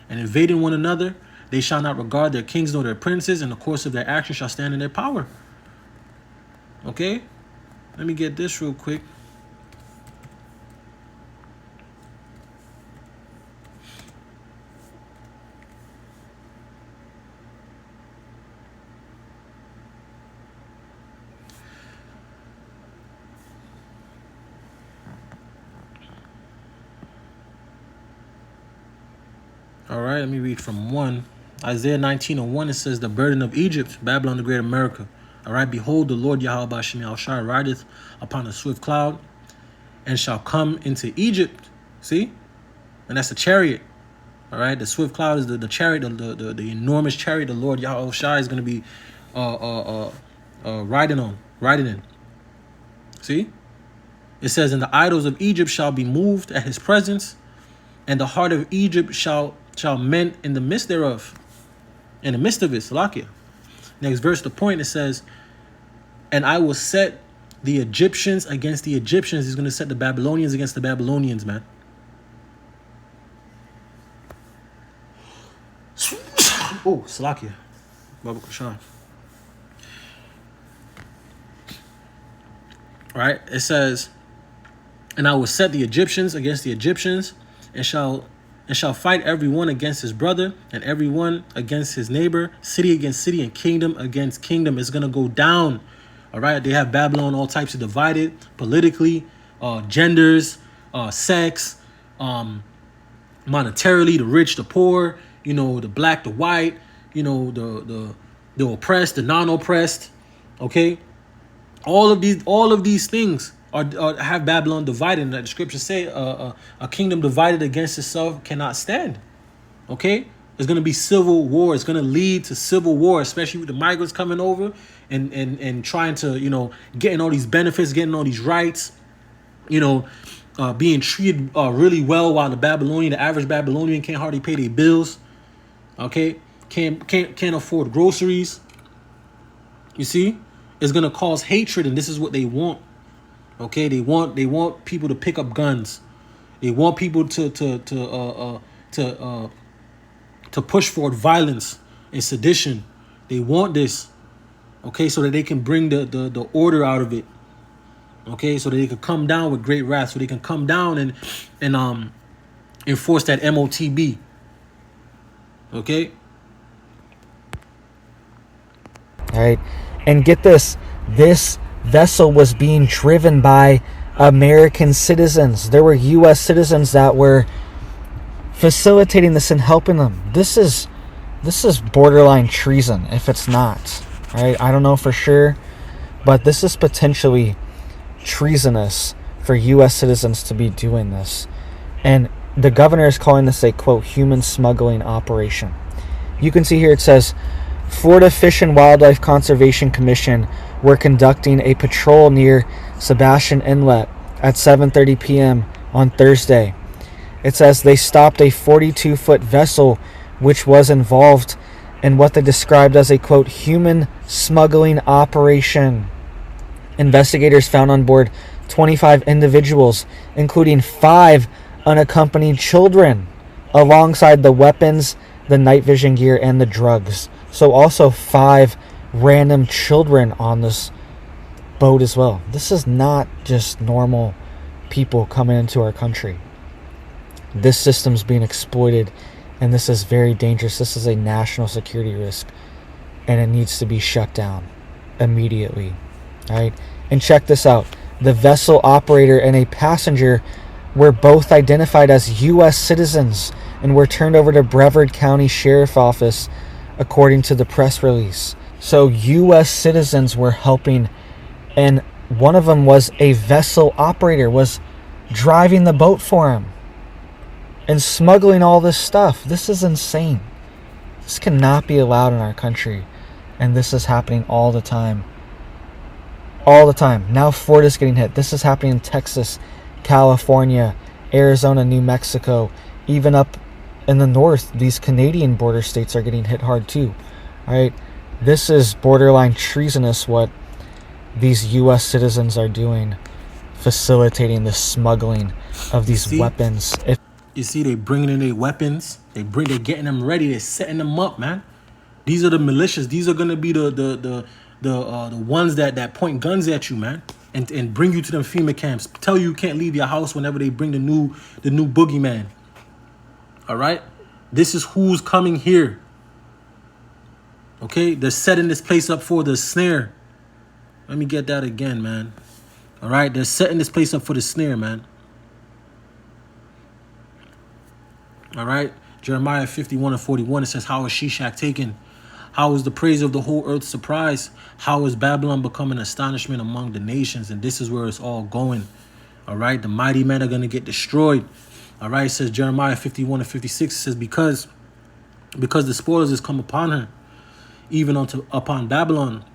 and invading one another. They shall not regard their kings nor their princes, and the course of their action shall stand in their power. Okay? Let me get this real quick. All right, let me read from 1. Isaiah 19:1, it says, the burden of Egypt, Babylon the great America. All right, behold, the Lord Yahweh Hashem Yahushai rideth upon a swift cloud, and shall come into Egypt. See? And that's the chariot. All right, the swift cloud is the chariot, the enormous chariot the Lord Yahushai is going to be riding in. See? It says, and the idols of Egypt shall be moved at his presence, and the heart of Egypt shall mend in the midst thereof. In the midst of it, Salakia. Next verse, the point, it says, and I will set the Egyptians against the Egyptians. He's going to set the Babylonians against the Babylonians, man. Oh, Salakia. Baba Kushan. All right, it says, and I will set the Egyptians against the Egyptians, and shall fight every one against his brother, and every one against his neighbor, city against city, and kingdom against kingdom. It's going to go down. All right. They have Babylon all types of divided politically, genders, sex, monetarily, the rich, the poor, you know, the black, the white, you know, the oppressed, the non-oppressed. Okay. All of these things have Babylon divided. And the scriptures say a kingdom divided against itself cannot stand. Okay? There's going to be civil war. It's going to lead to civil war, especially with the migrants coming over and trying to, you know, getting all these benefits, getting all these rights, you know, being treated really well, while the average Babylonian can't hardly pay their bills. Okay? Can't afford groceries. You see? It's going to cause hatred, and this is what they want. Okay, they want people to pick up guns. They want people to push forward violence and sedition. They want this, okay, so that they can bring the order out of it. Okay, so that they can come down with great wrath, so they can come down and enforce that MOTB. Okay? All right. And get this vessel was being driven by American citizens. There were U.S. citizens that were facilitating this and helping them. This is borderline treason if it's not. All right. I don't know for sure, but this is potentially treasonous for U.S. citizens to be doing this. And the governor is calling this a, quote, human smuggling operation. You can see here it says, Florida Fish and Wildlife Conservation Commission were conducting a patrol near Sebastian Inlet at 7:30 p.m. on Thursday. It says they stopped a 42-foot vessel which was involved in what they described as a, quote, human smuggling operation. Investigators found on board 25 individuals, including 5 unaccompanied children, alongside the weapons, the night vision gear, and the drugs. So also 5 random children on this boat as well. This is not just normal people coming into our country. This system's being exploited, and this is very dangerous. This is a national security risk, and it needs to be shut down immediately. All right, and check this out. The vessel operator and a passenger were both identified as U.S. citizens and were turned over to Brevard County Sheriff's Office, according to the press release. So U.S. citizens were helping, and one of them was a vessel operator, was driving the boat for him and smuggling all this stuff. This is insane. This cannot be allowed in our country, and this is happening all the time. All the time. Now Florida's getting hit. This is happening in Texas, California, Arizona, New Mexico, even up in the north. These Canadian border states are getting hit hard too. All right, this is borderline treasonous what these U.S. citizens are doing, facilitating the smuggling of these weapons. You see, they bringing in their weapons. They're getting them ready. They're setting them up, man. These are the militias. These are gonna be the ones that point guns at you, man, and bring you to them FEMA camps. Tell you can't leave your house whenever they bring the new boogeyman. All right, this is who's coming here. Okay, they're setting this place up for the snare. Let me get that again, man. All right, they're setting this place up for the snare, man. All right, Jeremiah 51:41, it says, how is Shishak taken? How is the praise of the whole earth surprised? How is Babylon become an astonishment among the nations? And this is where it's all going. All right, the mighty men are going to get destroyed. All right, it says Jeremiah 51:56, it says, because the spoilers has come upon her, even upon Babylon,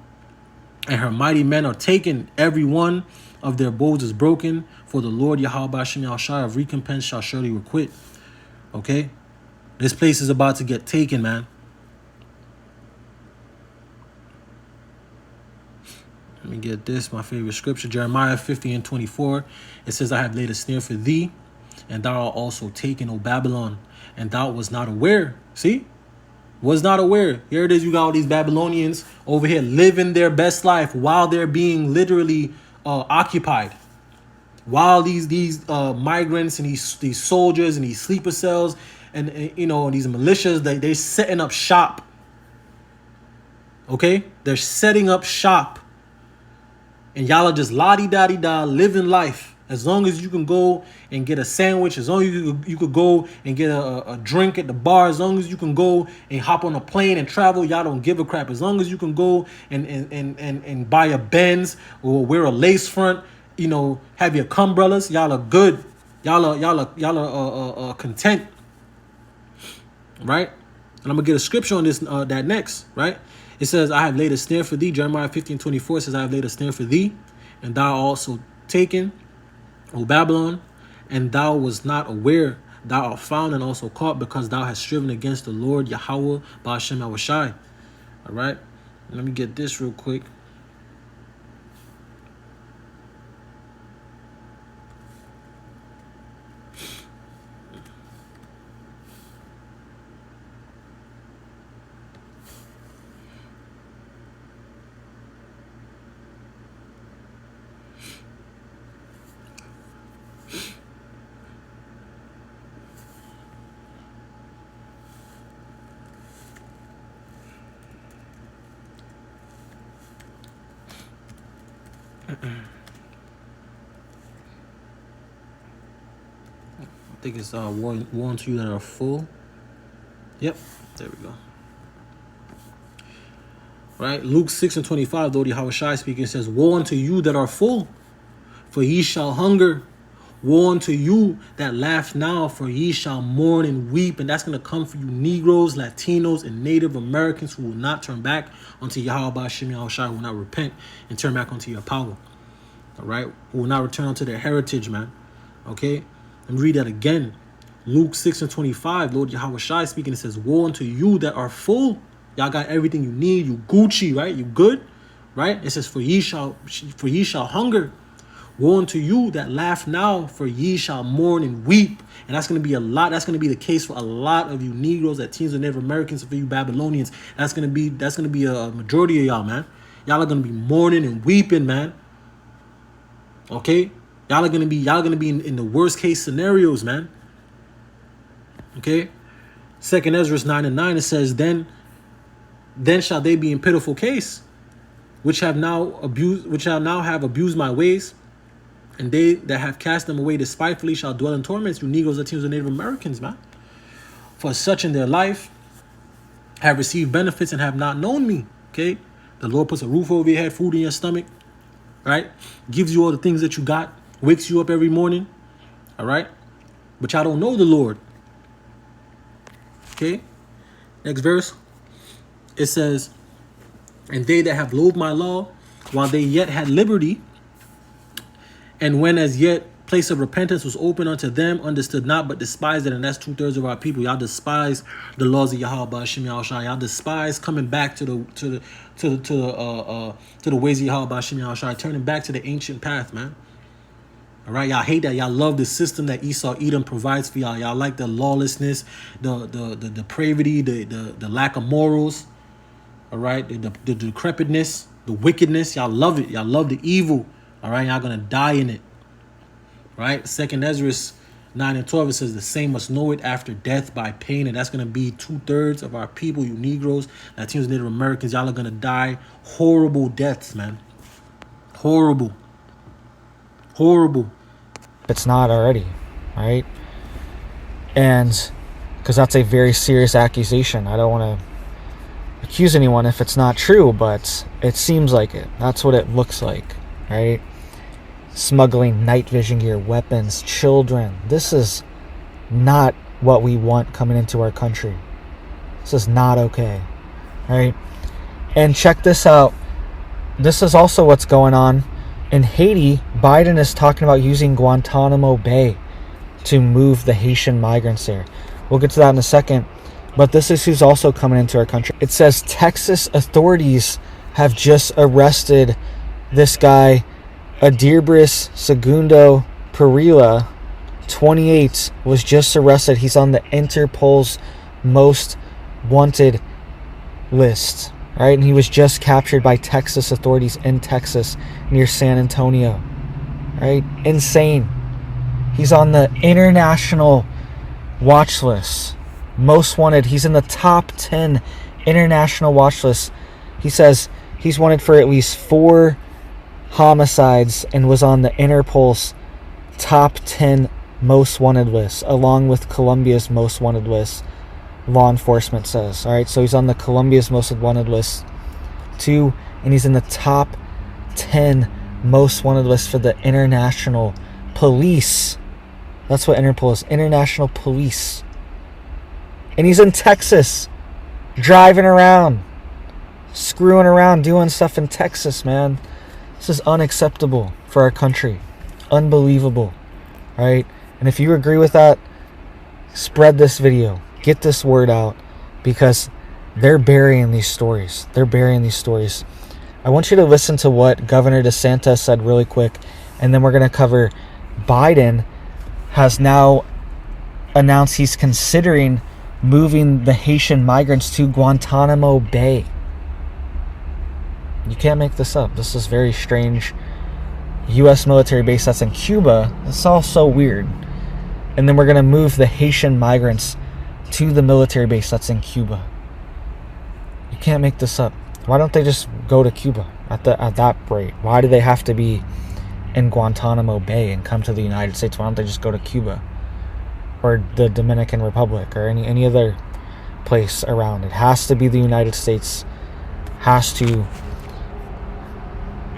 and her mighty men are taken, every one of their bows is broken, for the Lord Yahweh Ba'ashem Yahushai of recompense shall surely requite. Okay, this place is about to get taken, man. Let me get this, my favorite scripture, Jeremiah 50:24. It says, I have laid a snare for thee, and thou art also taken, O Babylon, and thou was not aware. See? Was not aware. Here it is, you got all these Babylonians over here living their best life while they're being literally occupied. While these migrants and these soldiers and these sleeper cells and these militias, they're setting up shop. Okay? They're setting up shop. And y'all are just la-di-da-di-da, living life. As long as you can go and get a sandwich, as long as you could go and get a drink at the bar, as long as you can go and hop on a plane and travel, y'all don't give a crap. As long as you can go and buy a Benz or wear a lace front, have your umbrellas, y'all are good. Y'all are content, right? And I'm gonna get a scripture on this that next, right? It says, I have laid a snare for thee. Jeremiah 15:24 says, I have laid a snare for thee, and thou also taken, O Babylon, and thou was not aware. Thou art found and also caught, because thou hast striven against the Lord Yahweh Ba'ashem Yahushai. All right, let me get this real quick. I think it's war unto you that are full. Yep, there we go. Right, Luke 6:25, Lord Yahushua speaking, says, "Woe unto you that are full, for ye shall hunger. Woe unto you that laugh now, for ye shall mourn and weep." And that's going to come for you Negroes, Latinos, and Native Americans who will not turn back unto Yahweh Shem Yahushua, who will not repent and turn back unto your power. All right, who will not return unto their heritage, man. Okay, and read that again. Luke 6:25, Lord Yahushua speaking, it says, "Woe unto you that are full." Y'all got everything you need. You Gucci, right? You good, right? It says, for ye shall hunger. Woe unto you that laugh now, for ye shall mourn and weep. And that's going to be a lot. That's going to be the case for a lot of you Negroes, Latinos, and Native Americans, and for you Babylonians. That's going to be a majority of y'all, man. Y'all are going to be mourning and weeping, man. Okay? Y'all are going to be in the worst case scenarios, man. Okay? 2nd Ezra 9:9, it says, Then shall they be in pitiful case, which have now have abused my ways, and they that have cast them away despitefully shall dwell in torments. You Negroes, Latinos, and Native Americans, man. For such in their life have received benefits and have not known me. Okay? The Lord puts a roof over your head, food in your stomach, right? Gives you all the things that you got, wakes you up every morning, all right? But y'all don't know the Lord. Okay? Next verse. It says, "And they that have loathed my law, while they yet had liberty, and when as yet place of repentance was open unto them, understood not, but despised it." And that's 2/3 of our people. Y'all despise the laws of Yahweh Hashem Yahushua. Y'all despise coming back to the ways of Yahweh Hashem Yahushua, turning back to the ancient path, man. All right, y'all hate that. Y'all love the system that Esau Edom provides for y'all. Y'all like the lawlessness, the depravity, the lack of morals. All right, the decrepitness, the wickedness. Y'all love it. Y'all love the evil. All right, y'all gonna die in it. Right, 2nd Ezra 9:12, it says, "The same must know it after death by pain." And that's gonna be 2/3 of our people, you Negroes, Latinos, Native Americans. Y'all are gonna die horrible deaths, man. Horrible. It's not already, right? And because that's a very serious accusation. I don't want to accuse anyone if it's not true, but it seems like it. That's what it looks like, right? Smuggling night vision gear, weapons, children. This is not what we want coming into our country. This is not okay, right? And check this out. This is also what's going on in Haiti. Biden is talking about using Guantanamo Bay to move the Haitian migrants there. We'll get to that in a second. But this is who's also coming into our country. It says Texas authorities have just arrested this guy, Adirbris Segundo Perilla, 28, was just arrested. He's on the Interpol's most wanted list, right? And he was just captured by Texas authorities in Texas near San Antonio, right? Insane. He's on the international watch list. Most wanted. He's in the top 10 international watch list. He says he's wanted for at least 4 homicides and was on the Interpol's top 10 most wanted list, along with Colombia's most wanted list, law enforcement says. All right, so he's on the Colombia's most wanted list too, and he's in the top 10 most wanted list for the international police. That's what Interpol is, international police. And he's in Texas, driving around, screwing around, doing stuff in Texas, man. This is unacceptable for our country. Unbelievable, right? And if you agree with that, spread this video. Get this word out, because they're burying these stories. They're burying these stories. I want you to listen to what Governor DeSantis said really quick, and then we're going to cover Biden has now announced he's considering moving the Haitian migrants to Guantanamo Bay. You can't make this up. This is very strange. U.S. military base that's in Cuba. It's all so weird. And then we're going to move the Haitian migrants to the military base that's in Cuba. You can't make this up. Why don't they just go to Cuba? at that rate? Why do they have to be in Guantanamo Bay and come to the United States? Why don't they just go to Cuba or the Dominican Republic or any other place around? It has to be the United States has to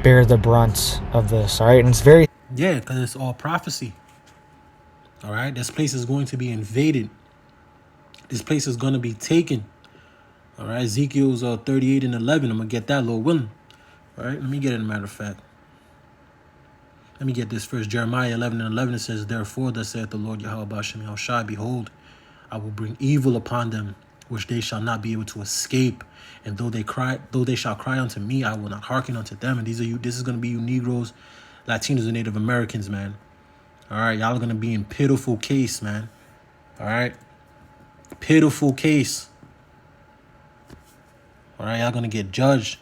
bear the brunt of this, all right? And it's very... Yeah, because it's all prophecy. All right? This place is going to be invaded. This place is going to be taken. All right? Ezekiel's 38 and 11. I'm going to get that, Lord willing. All right? Let me get it, a matter of fact. Let me get this first. Jeremiah 11 and 11, it says, Therefore, thus saith the Lord Yahweh Bashem Yahushai, Behold, I will bring evil upon them, which they shall not be able to escape. And though they shall cry unto me, I will not hearken unto them. And this is going to be you Negroes, Latinos, and Native Americans, man. All right, y'all are going to be in pitiful case, man. All right, pitiful case. All right, y'all going to get judged.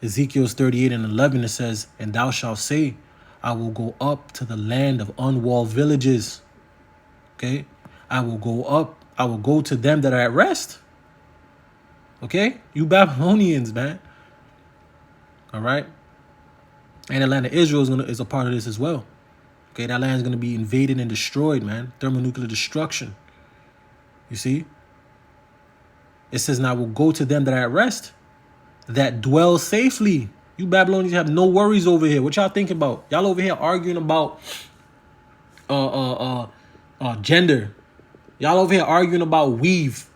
Ezekiel's 38 and 11, it says, And thou shalt say, I will go up to the land of unwalled villages. Okay, I will go to them that are at rest. Okay, you Babylonians, man. All right, and the land of Israel is a part of this as well. Okay, that land is going to be invaded and destroyed, man. Thermonuclear destruction. You see? It says, now we'll go to them that are at rest, that dwell safely. You Babylonians have no worries over here. What y'all thinking about? Y'all over here arguing about gender. Y'all over here arguing about weave.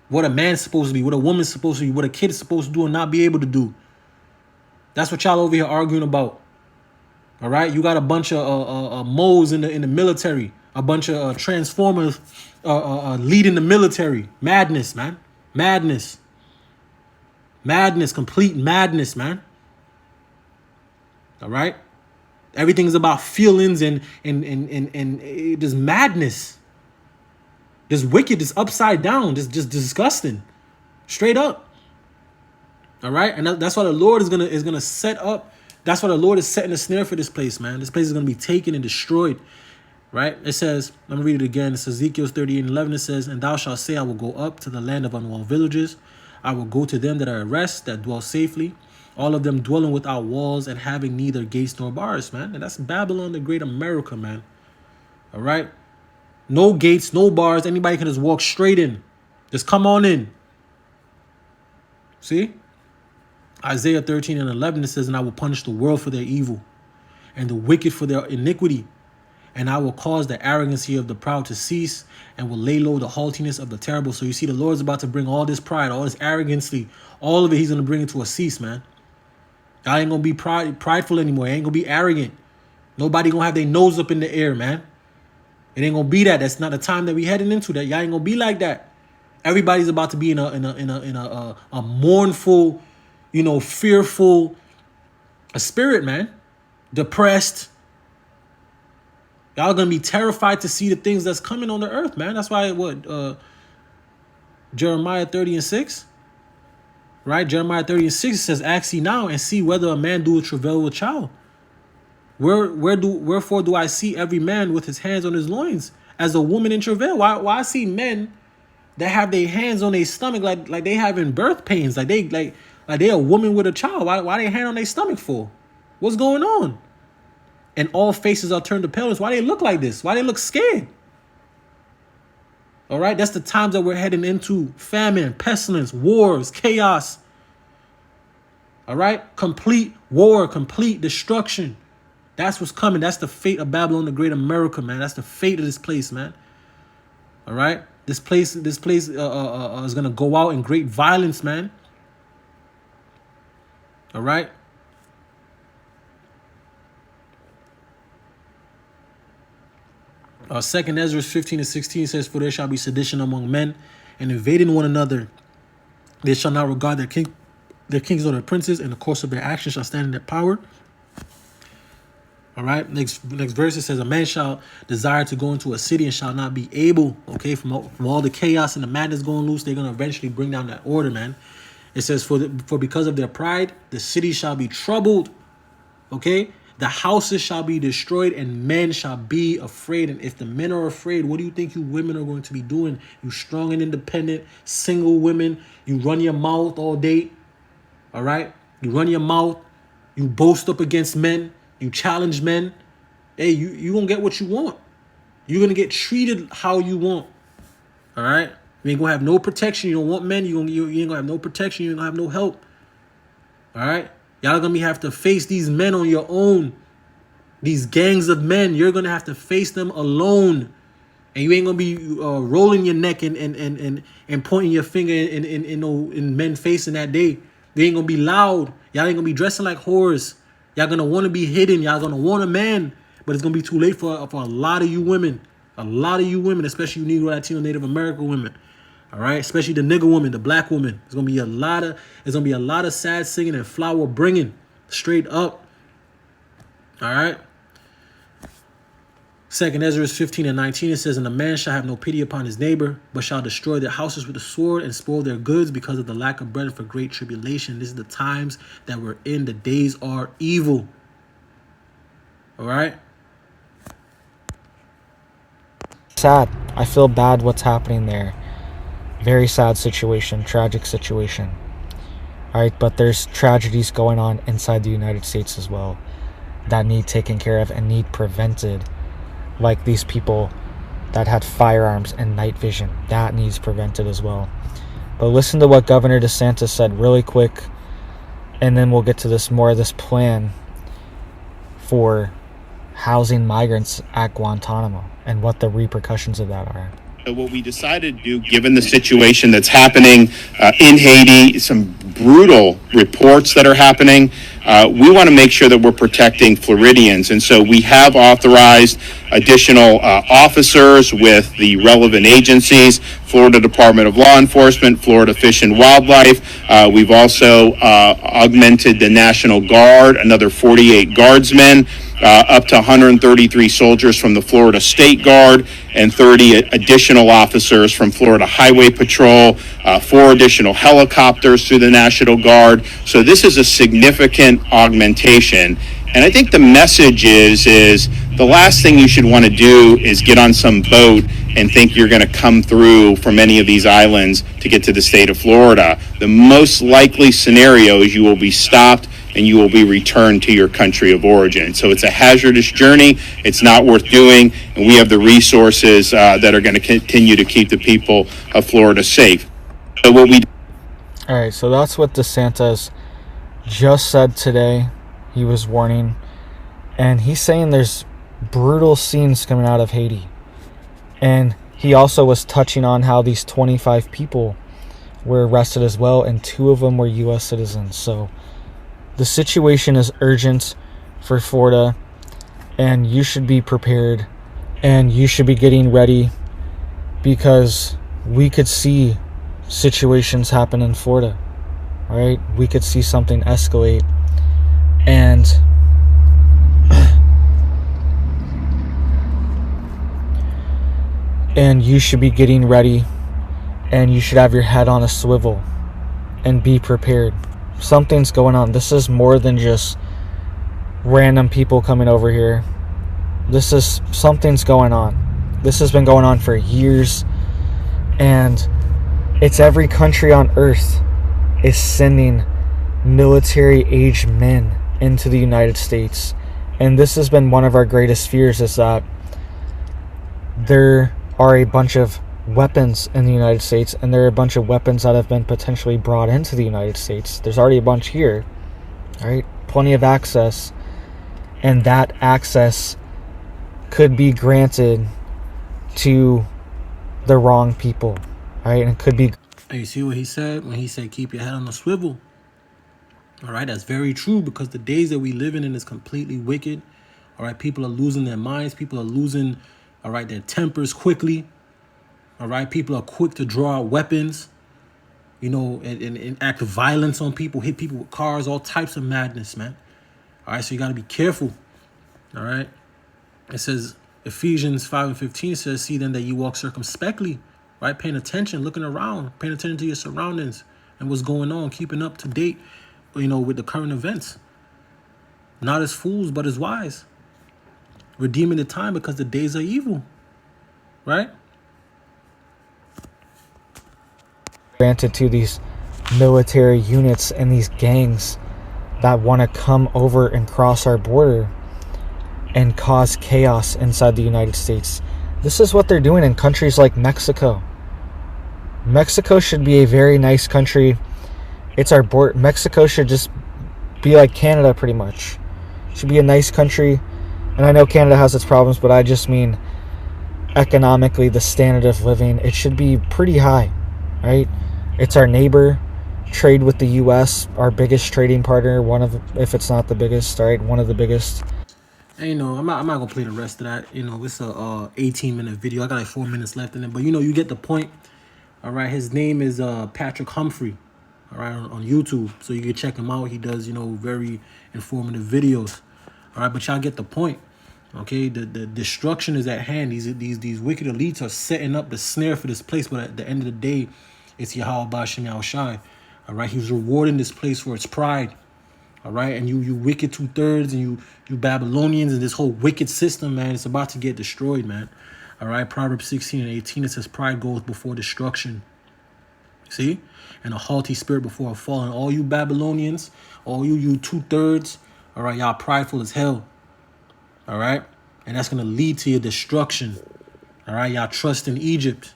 What a man's supposed to be, what a woman's supposed to be, what a kid is supposed to do and not be able to do. That's what y'all over here arguing about. All right? You got a bunch of moles in the military. A bunch of transformers leading the military. Madness, man. Madness. Madness. Complete madness, man. All right? Everything is about feelings and there's madness. This wicked, this upside down, this just disgusting, straight up. All right, and that's why the Lord is gonna set up. That's why the Lord is setting a snare for this place, man. This place is gonna be taken and destroyed. Right? It says, let me read it again. It says Ezekiel 38 and 11. It says, And thou shalt say, I will go up to the land of unwalled villages. I will go to them that are at rest, that dwell safely. All of them dwelling without walls and having neither gates nor bars, man. And that's Babylon, the great America, man. All right. No gates, no bars. Anybody can just walk straight in. Just come on in. See? Isaiah 13 and 11, it says, And I will punish the world for their evil and the wicked for their iniquity. And I will cause the arrogancy of the proud to cease and will lay low the haughtiness of the terrible. So you see, the Lord's about to bring all this pride, all this arrogancy, all of it, he's going to bring it to a cease, man. Y'all ain't going to be prideful anymore. You ain't going to be arrogant. Nobody going to have their nose up in the air, man. It ain't gonna be that. That's not the time that we heading into. That y'all ain't gonna be like that. Everybody's about to be in a mournful, fearful spirit, man. Depressed. Y'all gonna be terrified to see the things that's coming on the earth, man. That's why Jeremiah 30 and 6, right? Jeremiah 30 and 6 says, Ask ye now and see whether a man do travail with child. Wherefore do I see every man with his hands on his loins as a woman in travail? Why I see men that have their hands on their stomach like they having birth pains, like they a woman with a child? Why they hand on their stomach for? What's going on? And all faces are turned to paleness. Why they look like this? Why they look scared? All right, that's the times that we're heading into: famine, pestilence, wars, chaos. All right, complete war, complete destruction. That's what's coming. That's the fate of Babylon, the great America, man. That's the fate of this place, man. All right? This place is going to go out in great violence, man. All right? Second Ezra 15 and 16 says, For there shall be sedition among men and invading one another. They shall not regard their kings or their princes, and the course of their actions shall stand in their power. All right, next verse, it says, A man shall desire to go into a city and shall not be able. Okay, from all the chaos and the madness going loose, they're going to eventually bring down that order, man. It says, For because of their pride, the city shall be troubled. Okay, the houses shall be destroyed and men shall be afraid. And if the men are afraid, what do you think you women are going to be doing? You strong and independent, single women, you run your mouth all day. All right, you run your mouth, you boast up against men, you challenge men, hey, you gonna get what you want. You're gonna get treated how you want. All right? You ain't gonna have no protection. You don't want men, you ain't gonna have no protection, you ain't gonna have no help. All right? Y'all gonna have to face these men on your own. These gangs of men, you're gonna have to face them alone. And you ain't gonna be rolling your neck and pointing your finger in men facing that day. They ain't gonna be loud. Y'all ain't gonna be dressing like whores. Y'all gonna want to be hidden. Y'all gonna want a man, but it's gonna be too late for a lot of you women. A lot of you women, especially you Negro, Latino, Native American women. All right, especially the nigger woman, the black woman. There's gonna be a lot of sad singing and flower bringing, straight up. All right. 2nd Ezra 15:19, it says, and a man shall have no pity upon his neighbor, but shall destroy their houses with the sword and spoil their goods because of the lack of bread for great tribulation. This is the times that we're in. The days are evil. All right. Sad. I feel bad what's happening there. Very sad situation, tragic situation. All right, but there's tragedies going on inside the United States as well that need taken care of and need prevented. Like these people that had firearms and night vision. That needs prevented as well. But listen to what Governor DeSantis said really quick, and then we'll get to this more of this plan for housing migrants at Guantanamo and what the repercussions of that are. What we decided to do, given the situation that's happening in Haiti, some brutal reports that are happening, we want to make sure that we're protecting Floridians. And so we have authorized additional officers with the relevant agencies, Florida Department of Law Enforcement, Florida Fish and Wildlife. We've also augmented the National Guard, another 48 guardsmen, up to 133 soldiers from the Florida State Guard, and 30 additional officers from Florida Highway Patrol, 4 additional helicopters through the National Guard. So this is a significant augmentation. And I think the message is the last thing you should want to do is get on some boat and think you're going to come through from any of these islands to get to the state of Florida. The most likely scenario is you will be stopped and you will be returned to your country of origin. So it's a hazardous journey. It's not worth doing, and we have the resources that are going to continue to keep the people of Florida safe. So what we All right, so that's what DeSantis just said today. He was warning, and he's saying there's brutal scenes coming out of Haiti. And he also was touching on how these 25 people were arrested as well, and 2 of them were U.S. citizens. So the situation is urgent for Florida, and you should be prepared, and you should be getting ready, because we could see situations happen in Florida, right? We could see something escalate, and you should be getting ready, and you should have your head on a swivel and be prepared. Something's going on. This is more than just random people coming over here. Something's going on. This has been going on for years, and it's every country on earth is sending military-aged men into the United States. And this has been one of our greatest fears, is that there are a bunch of weapons in the United States, and there are a bunch of weapons that have been potentially brought into the United States. There's already a bunch here, right? Plenty of access, and that access could be granted to the wrong people, right? And it could be. And you see what he said when he said keep your head on the swivel? All right, that's very true, because the days that we live in is completely wicked. All right, people are losing their minds. People are losing, all right, their tempers quickly. All right, people are quick to draw out weapons, you know, and act violence on people, hit people with cars, all types of madness, man. All right, so you got to be careful. All right, it says, Ephesians 5:15 says, see then that you walk circumspectly, right? Paying attention, looking around, paying attention to your surroundings and what's going on, keeping up to date, you know, with the current events. Not as fools, but as wise. Redeeming the time, because the days are evil, right? Granted to these military units and these gangs that want to come over and cross our border and cause chaos inside the United States. This is what they're doing in countries like Mexico. Mexico should be a very nice country. It's our border. Mexico should just be like Canada, pretty much. Should be a nice country. And I know Canada has its problems, but I just mean economically, the standard of living, it should be pretty high, right? It's our neighbor. Trade with the U.S., our biggest trading partner, one of, if it's not the biggest, right? One of the biggest. And, you know, I'm not gonna play the rest of that. You know, it's a 18-minute video. I got like 4 minutes left in it, but you know, you get the point. All right, his name is Patrick Humphrey. All right, on YouTube, so you can check him out. He does, you know, very informative videos. All right, but y'all get the point. Okay, the destruction is at hand. These wicked elites are setting up the snare for this place, but at the end of the day, it's Yahweh Bashem Yahushai. All right, he's rewarding this place for its pride. All right, and you wicked 2/3 and you Babylonians and this whole wicked system, man, it's about to get destroyed, man. All right, Proverbs 16:18, it says, pride goes before destruction. See? And a haughty spirit before a fall. And all you Babylonians, all you 2/3, all right, y'all prideful as hell. All right? And that's going to lead to your destruction. All right, y'all trust in Egypt.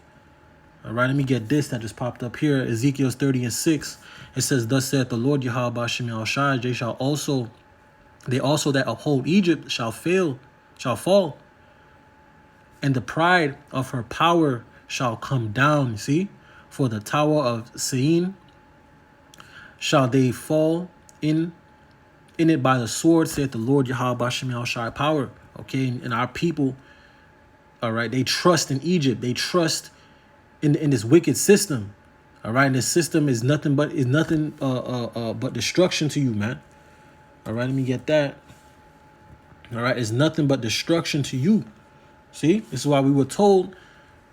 All right, let me get this that just popped up here. Ezekiel 30:6. It says, thus saith the Lord Yahweh Bashem Yahushai, they also that uphold Egypt shall fall. And the pride of her power shall come down. You see? For the tower of Sein shall they fall in it by the sword, saith the Lord Yahweh Bashem Yahushai power. Okay, and our people, all right, they trust in Egypt. They trust in this wicked system. All right, and this system is nothing but destruction to you, man. All right, let me get that. All right, it's nothing but destruction to you. See, this is why we were told,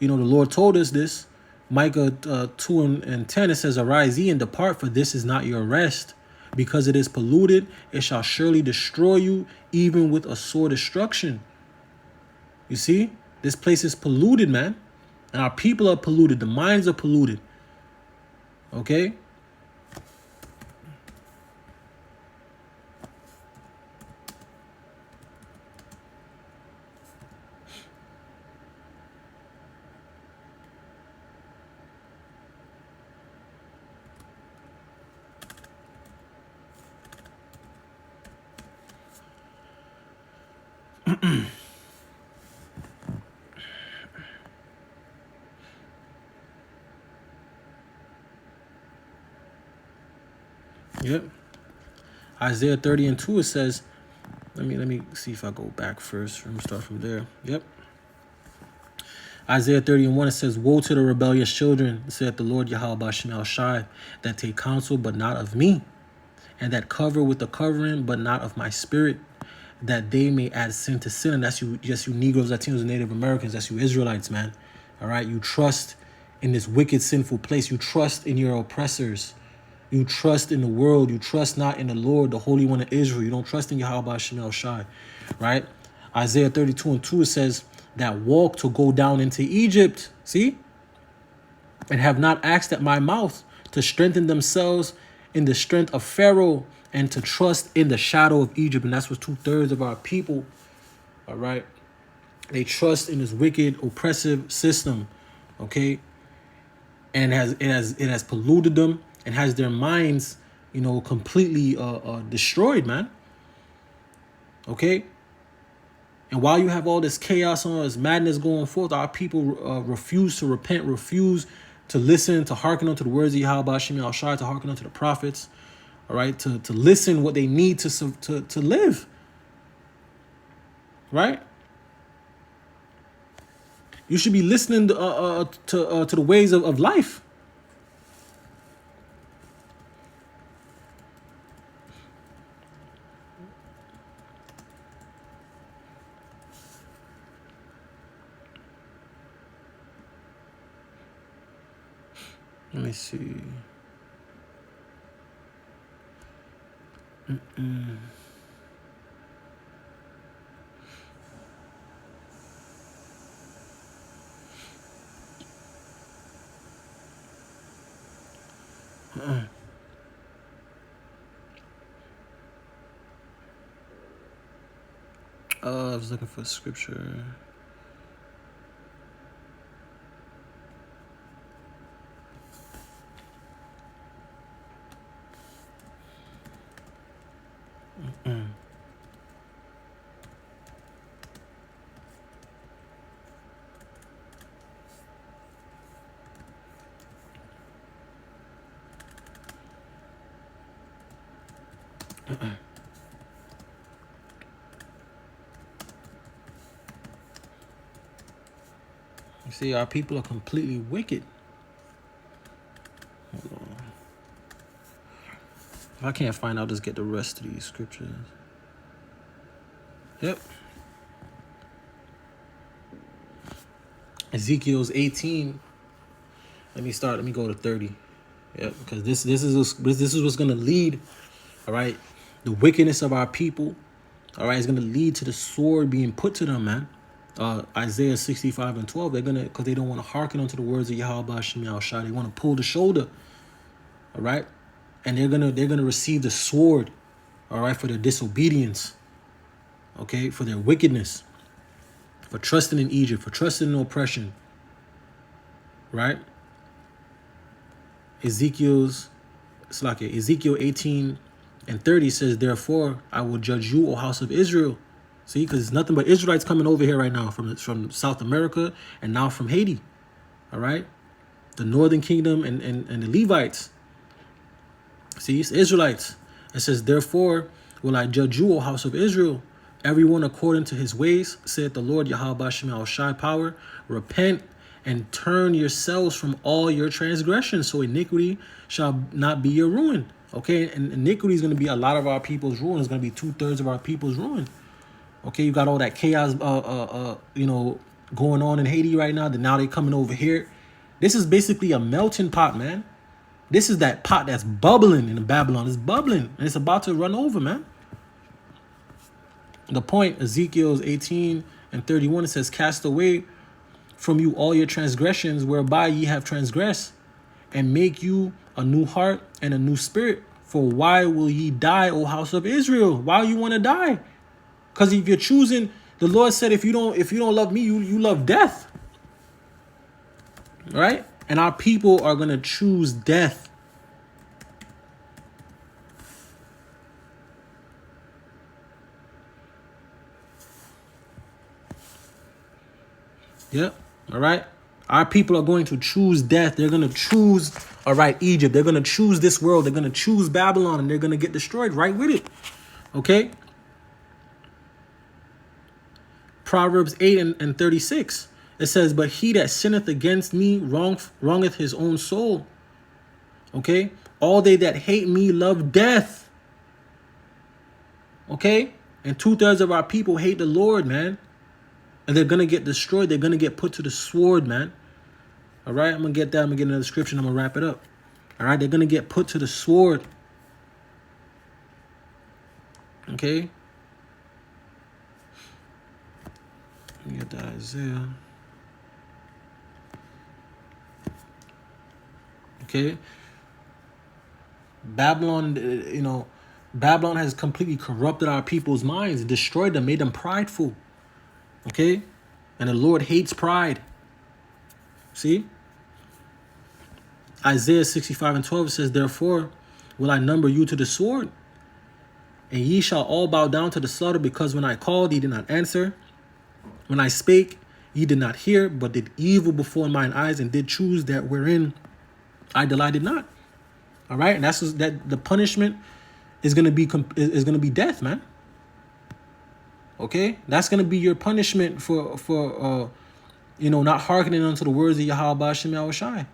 you know, the Lord told us this. Micah 2:10, it says, arise ye and depart, for this is not your rest. Because it is polluted, it shall surely destroy you, even with a sore destruction. You see, this place is polluted, man. And our people are polluted. The minds are polluted. Okay? Yep. Isaiah 30:2, it says, let me see if I go back first. Let me start from there. Yep. Isaiah 30:1, it says, woe to the rebellious children, saith the Lord Yahweh Bashem Yahushai, that take counsel, but not of me, and that cover with the covering, but not of my spirit, that they may add sin to sin. And that's you, just you Negroes, Latinos, and Native Americans. That's you Israelites, man. All right, you trust in this wicked, sinful place. You trust in your oppressors. You trust in the world. You trust not in the Lord, the Holy One of Israel. You don't trust in Yahweh Bashem Yahushai, right? Isaiah 32:2, it says, that walk to go down into Egypt, see? And have not asked at my mouth to strengthen themselves in the strength of Pharaoh and to trust in the shadow of Egypt. And that's what 2/3 of our people, all right? They trust in this wicked, oppressive system, okay? And it has polluted them and has their minds, you know, completely destroyed, man. Okay? And while you have all this chaos on, this madness going forth, our people refuse to repent, refuse to listen, to hearken unto the words of Yahweh Bashem Yahushai, to hearken unto the prophets, all right, to listen what they need to live, right? You should be listening to the ways of life. Let me see. I was looking for scripture. You see, our people are completely wicked. Hold on. If I can't find, I'll just get the rest of these scriptures. Yep. Ezekiel's 18. Let me go to 30. Yep, because this is what's gonna lead. All right, the wickedness of our people. All right, is gonna lead to the sword being put to them, man. Isaiah 65 and 12. They're gonna, because they don't want to hearken unto the words of Yahweh Hashem Yahushua. They want to pull the shoulder. All right, and they're gonna receive the sword. All right, for their disobedience. Okay, for their wickedness, for trusting in Egypt, for trusting in oppression. Right. Ezekiel 18 and 30 says, therefore, I will judge you, O house of Israel. See, because there's nothing but Israelites coming over here right now from South America and now from Haiti. All right. The northern kingdom and the Levites. See, it's Israelites. It says, therefore, will I judge you, O house of Israel, everyone according to his ways, saith the Lord Yahweh Shema Shai power. Repent and turn yourselves from all your transgressions, so iniquity shall not be your ruin. Okay, and iniquity is going to be a lot of our people's ruin. It's going to be 2/3 of our people's ruin. Okay, you got all that chaos, going on in Haiti right now. Now they coming over here. This is basically a melting pot, man. This is that pot that's bubbling in Babylon. It's bubbling, and it's about to run over, man. The point, Ezekiel's 18 and 31, it says, cast away from you all your transgressions, whereby ye have transgressed, and make you a new heart and a new spirit. For why will ye die, O house of Israel? Why you want to die? Because if you're choosing, the Lord said, if you don't love me, you love death. Right? And our people are gonna choose death. Yep. All right. Our people are going to choose death. They're going to choose, all right, Egypt. They're going to choose this world. They're going to choose Babylon, and they're going to get destroyed right with it. Okay. Proverbs 8 and 36. It says, but he that sinneth against me wrongeth his own soul. Okay. All they that hate me love death. Okay. And 2/3 of our people hate the Lord, man. And they're going to get destroyed. They're going to get put to the sword, man. All right, I'm going to get that. I'm going to get another scripture. I'm going to wrap it up. All right, they're going to get put to the sword. Okay. Let me get that Isaiah. Okay. Babylon, Babylon has completely corrupted our people's minds, destroyed them, made them prideful. Okay? And the Lord hates pride. See? Isaiah 65 and 12 says, therefore will I number you to the sword, and ye shall all bow down to the slaughter, because when I called, ye did not answer. When I spake, ye did not hear, but did evil before mine eyes, and did choose that wherein I delighted not. All right? And that's that the punishment is going to be death, man. Okay, that's gonna be your punishment for not hearkening unto the words of Yahweh Hashem Yahushai.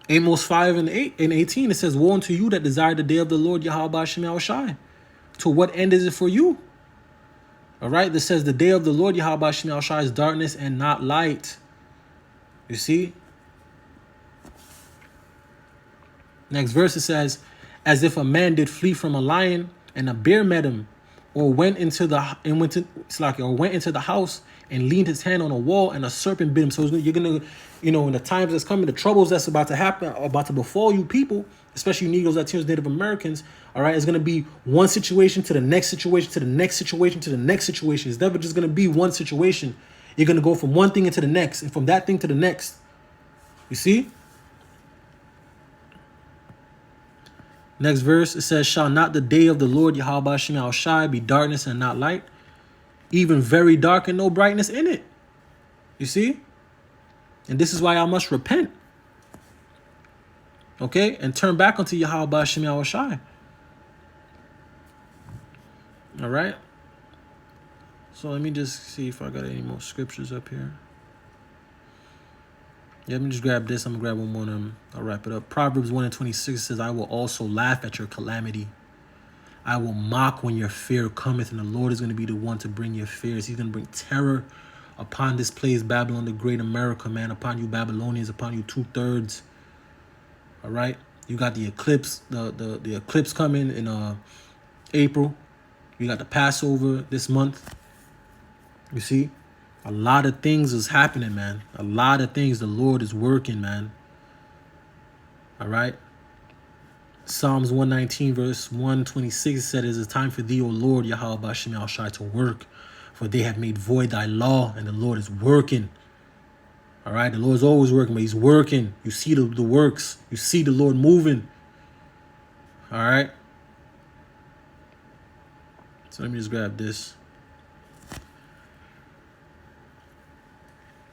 Amos 5 and 18, it says, woe unto you that desire the day of the Lord Yahweh Hashem Yahushai. To what end is it for you? All right, this says the day of the Lord Yahweh Hashem Yahushai is darkness and not light. You see? Next verse it says, as if a man did flee from a lion, and a bear met him, or went into the house and leaned his hand on a wall and a serpent bit him. So you're gonna, in the times that's coming, the troubles that's about to happen, about to befall you people, especially you Negroes, Latinos, Native Americans, all right, it's gonna be one situation to the next situation to the next situation to the next situation. It's never just gonna be one situation. You're gonna go from one thing into the next and from that thing to the next. You see? Next verse, it says, shall not the day of the Lord Yahweh Shem Yahweh Shai be darkness and not light, even very dark and no brightness in it? You see? And this is why I must repent. Okay? And turn back unto Yahweh Shem Yahweh Shai. All right? So let me just see if I got any more scriptures up here. Yeah, let me just grab this. I'm going to grab one more and I'll wrap it up. Proverbs 1:26 says, I will also laugh at your calamity. I will mock when your fear cometh, and the Lord is going to be the one to bring your fears. He's going to bring terror upon this place, Babylon, the great America, man, upon you Babylonians, upon you 2/3. All right? You got the eclipse, the eclipse coming in April. You got the Passover this month. You see? A lot of things is happening, man. A lot of things the Lord is working, man. All right? Psalms 119, verse 126 said, it is a time for thee, O Lord, Yahweh Shem Yahweh Shai, to work. For they have made void thy law, and the Lord is working. All right? The Lord's always working, but he's working. You see the works. You see the Lord moving. All right? So let me just grab this.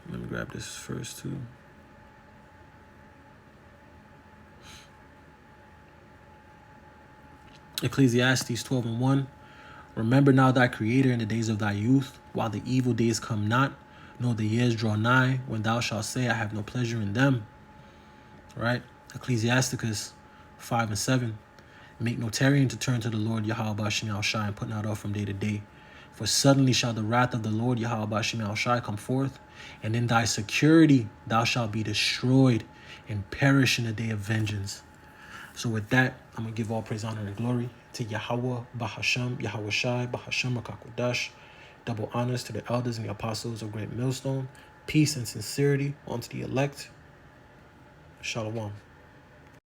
Let me grab this first, too. Ecclesiastes 12:1. Remember now thy Creator in the days of thy youth, while the evil days come not, nor the years draw nigh, when thou shalt say, I have no pleasure in them. Right? Ecclesiasticus 5:7. Make no tarrying to turn to the Lord Yahweh Shem Yahweh Shai, and put not off from day to day. For suddenly shall the wrath of the Lord Yahweh Shem Yahweh Shai come forth, and in thy security thou shalt be destroyed and perish in the day of vengeance. So with that, I'm going to give all praise, honor, and glory to Yahweh, Bahasham, Yahweh Shai, Bahasham, Akakodash. Double honors to the elders and the apostles of Great Millstone. Peace and sincerity unto the elect. Shalom.